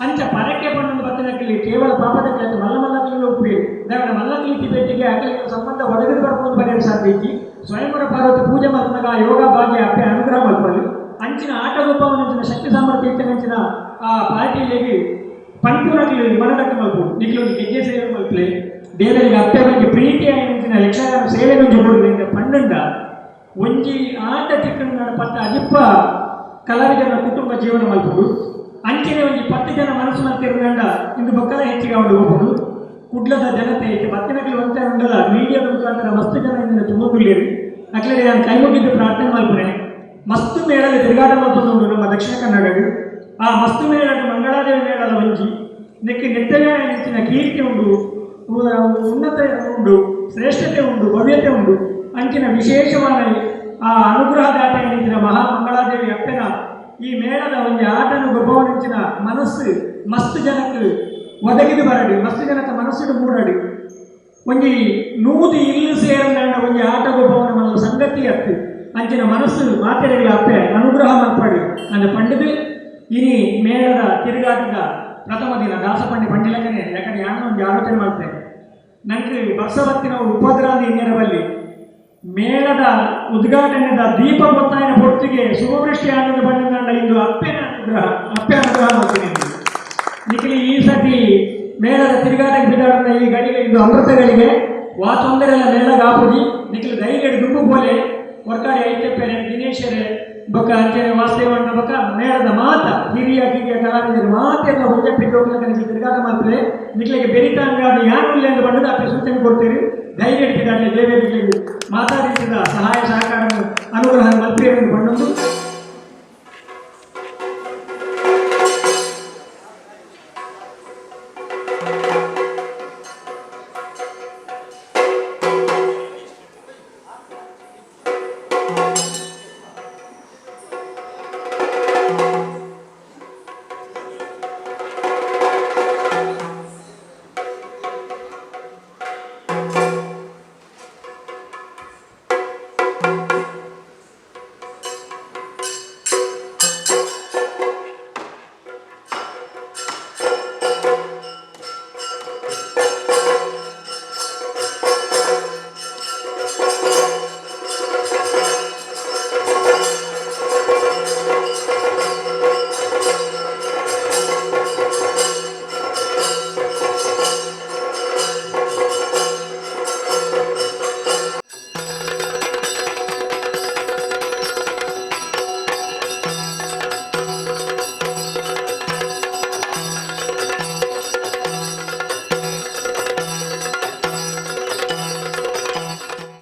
ಅಂಚ ಪರಕ್ಕೆ ಬಂದು ಬತ್ತನಕ್ಕಲ್ಲಿ ಕೇವಲ ಪಾಪದಕ್ಕೆ ಮಲ್ಲ ಮಲ್ಲಕಲ್ಲಿ ಒಪ್ಪಿ ದೇವರ ಮಲ್ಲಕಲಿ ಭೇಟಿಗೆ ಅಕ್ಕಲಿಗೆ ಸಂಬಂಧ ಒದಗಿದು ಬರ್ಕೊಂಡು ಬರೆಯಲು ಸಾಧ್ಯ ಇತ್ತು ಸ್ವಯಂವರ ಪಾರ್ವತಿ ಪೂಜೆ ಮಲ್ಪನಾಗ ಯೋಗ ಭಾಗ್ಯ ಅಪ್ಪೆ ಅನುಗ್ರಹ ಮಲ್ಪಲ್ಲಿ ಅಂಚಿನ ಆಟಗೋಪವನಂಚಿನ ಶಕ್ತಿ ಸಾಮರ್ಥ್ಯ ಇತ್ತಂಚಿನ ಆ ಪಾರ್ಟಿಯಲ್ಲಿ ಪಂಪೂರಲ್ಲಿ ಮನದಕ್ಕೆ ಮಲ್ಪುಡು ನಿಖಲೊಂದು ಗೆಜ್ಜೆ ಸೇವೆ ಮಲ್ಪಲೆ ದೇವರಿಗೆ ಅಪ್ಪೆ ಬಗ್ಗೆ ಪ್ರೀತಿ ಆಯ್ತಿನ ಯಕ್ಷಗಾನ ಸೇವೆ ನುಂಜಿ ಕೊಡುವುದರಿಂದ ಪಂಡಂಡ ಒಂಜಿ ಆಟ ತಿಕ್ಕಂಡ ಪತ್ತ ಅಜಿಪ್ಪ ಕಲಾವಿದರ ಕುಟುಂಬ ಜೀವನ ಮಲ್ಪುಡು ಅಂಚಿನ ಒಂದು 10 ಜನ ಮನಸ್ಸು ಮಲ್ತಿರೋದ್ರಿಂದ ಇಂದು ಮಕ್ಕಳ ಹೆಚ್ಚಿಗೆ ಅವಳು ಹೋಗುದು ಕುಡ್ಲದ ಜನತೆ ಐತೆ ಬತ್ತಿನಗಳು ಅಂತ ಉಂಡಲ್ಲ ಮೀಡಿಯಾದ ಮುಖಾಂತರ ಮಸ್ತು ಜನ ಇಂದಿನ ತುಂಬುಳ್ಳೇರಿ ಅಕ್ಲೇ ನಾನು ಕೈ ಮುಗಿದ್ದು ಪ್ರಾರ್ಥನೆ ಮಾಡ್ಬುನೆ ಮಸ್ತು ಮೇಳದ ತಿರುಗಾಟ ಮಲ್ಪುಂಡು ನಮ್ಮ ದಕ್ಷಿಣ ಕನ್ನಡಡು. ಆ ಮಸ್ತು ಮೇಳದ ಮಂಗಳಾದೇವಿ ಮೇಳದ ಒಂಜಿ ನೆಕ್ಕೆ ನೆತ್ತಗೆ ನೆಚ್ಚಿನ ಕೀರ್ತಿ ಉಂಡು, ಉನ್ನತ ಉಂಡು, ಶ್ರೇಷ್ಠತೆ ಉಂಡು, ಭವ್ಯತೆ ಉಂಡು. ಅಂಚಿನ ವಿಶೇಷವಾದ ಆ ಅನುಗ್ರಹದಾತ ನೆಚ್ಚಿನ ಮಹಾಮಂಗಳಾದೇವಿ ಅಪ್ಪನ ಈ ಮೇಳದ ಒಂದು ಆಟನ ಗೊಬ್ಬವನಿಂಚಿನ ಮನಸ್ಸು ಮಸ್ತ್ ಜನಕ್ಕೆ ಒದಗಿದು ಬರಡು, ಮಸ್ತ್ ಜನಕ್ಕೆ ಮನಸ್ಸಿಗೆ ಮೂಡಡು. ಒಂಜಿ ನೂದಿ ಇಲ್ಲು ಸೇರನ್ನ ಒಂಜಿ ಆಟ ಗೊಬ್ಬವನ ಮಲ್ಲ ಸಂಗತಿ ಅತ್ತು ಅಂಚಿನ ಮನಸ್ಸು ಮಾತೆರೆಗಳ ಅಪ್ಪೆ ಅನುಗ್ರಹ ಮಲ್ಪಡು ನನ್ನ ಪಂಡಿತು. ಇನಿ ಮೇಳದ ತಿರುಗಾಟದ ಪ್ರಥಮ ದಿನ ದಾಸಪಂಡಿ ಪಂಡಿಲಕನೆ ಯಾಕಂದ್ರೆ ನಾನು ಒಂದು ಆಲೋಚನೆ ಮಾಡ್ತೇನೆ. ನನಗೆ ಬಸವತ್ತಿನ ಉಪದ್ರಾದಿ ಇನ್ನೆರವಲ್ಲಿ ಮೇಳದ ಉದ್ಘಾಟನೆದ ದೀಪ ಗೊತ್ತಾಯಿನ ಪೊತ್ತಿಗೆ ಶುಭವೃಷ್ಟಿ ಆನಂದ ಬಂದ ಇಂದು ಅಪ್ಪೆ ಅನುಗ್ರಹ ಮಾಡ್ತೀನಿ. ನಿಖಿಲಿ ಈ ಸತಿ ಮೇಳದ ತಿರುಗಾಟಕ್ಕೆ ಬಿದ್ದಾಡ ಈ ಗಳಿಗೆ ಇದು ಅಮೃತಗಳಿಗೆ ವಾತೊಂದರೆಲ್ಲ ಮೇಳಗ ಆಪುಜಿ ನಿಖಿಲು ಧೈರ್ಯ ದುಂಬು ಬೋಲೆ ಹೊರಗಡೆ ಐತೆಪ್ಪೆರೆ ದಿನೇಶರೇ ಬೊಕ್ಕ ಅಂಚನೆ ವಾಸ್ತೇವಣ್ಣ ಬೊಕ್ಕ ಮೇಳದ ಮಾತ ಹಿರಿಯ ಕಲಾವಿದರು ಮಾತೆಲ್ಲ ಹೊಂಜಪ್ಪಿಟ್ಟು ಹೋಗ್ಲಿಕ್ಕೆ ತಿರುಗಾಟ ಮಾಡ್ತಾರೆ. ನಿಖಿಲಿಗೆ ಬೆರಿತಾಂಗಾದ ಯಾನಿಲ್ಲ ಎಂದು ಬಂದದ್ದು ಅಪ್ಪೆ ಸೂಚನೆ ಕೊಡ್ತೀರಿ. ಧೈರ್ಯ ಇಟ್ಟಿದ್ದಾರೆ ದೇವೇರಿಗೆ ಮಾತಾಡಿಸಿದ ಸಹಾಯ ಸಹಕಾರ ಅನುಗ್ರಹ ಮಲ್ಪೇರು ಬಂದದ್ದು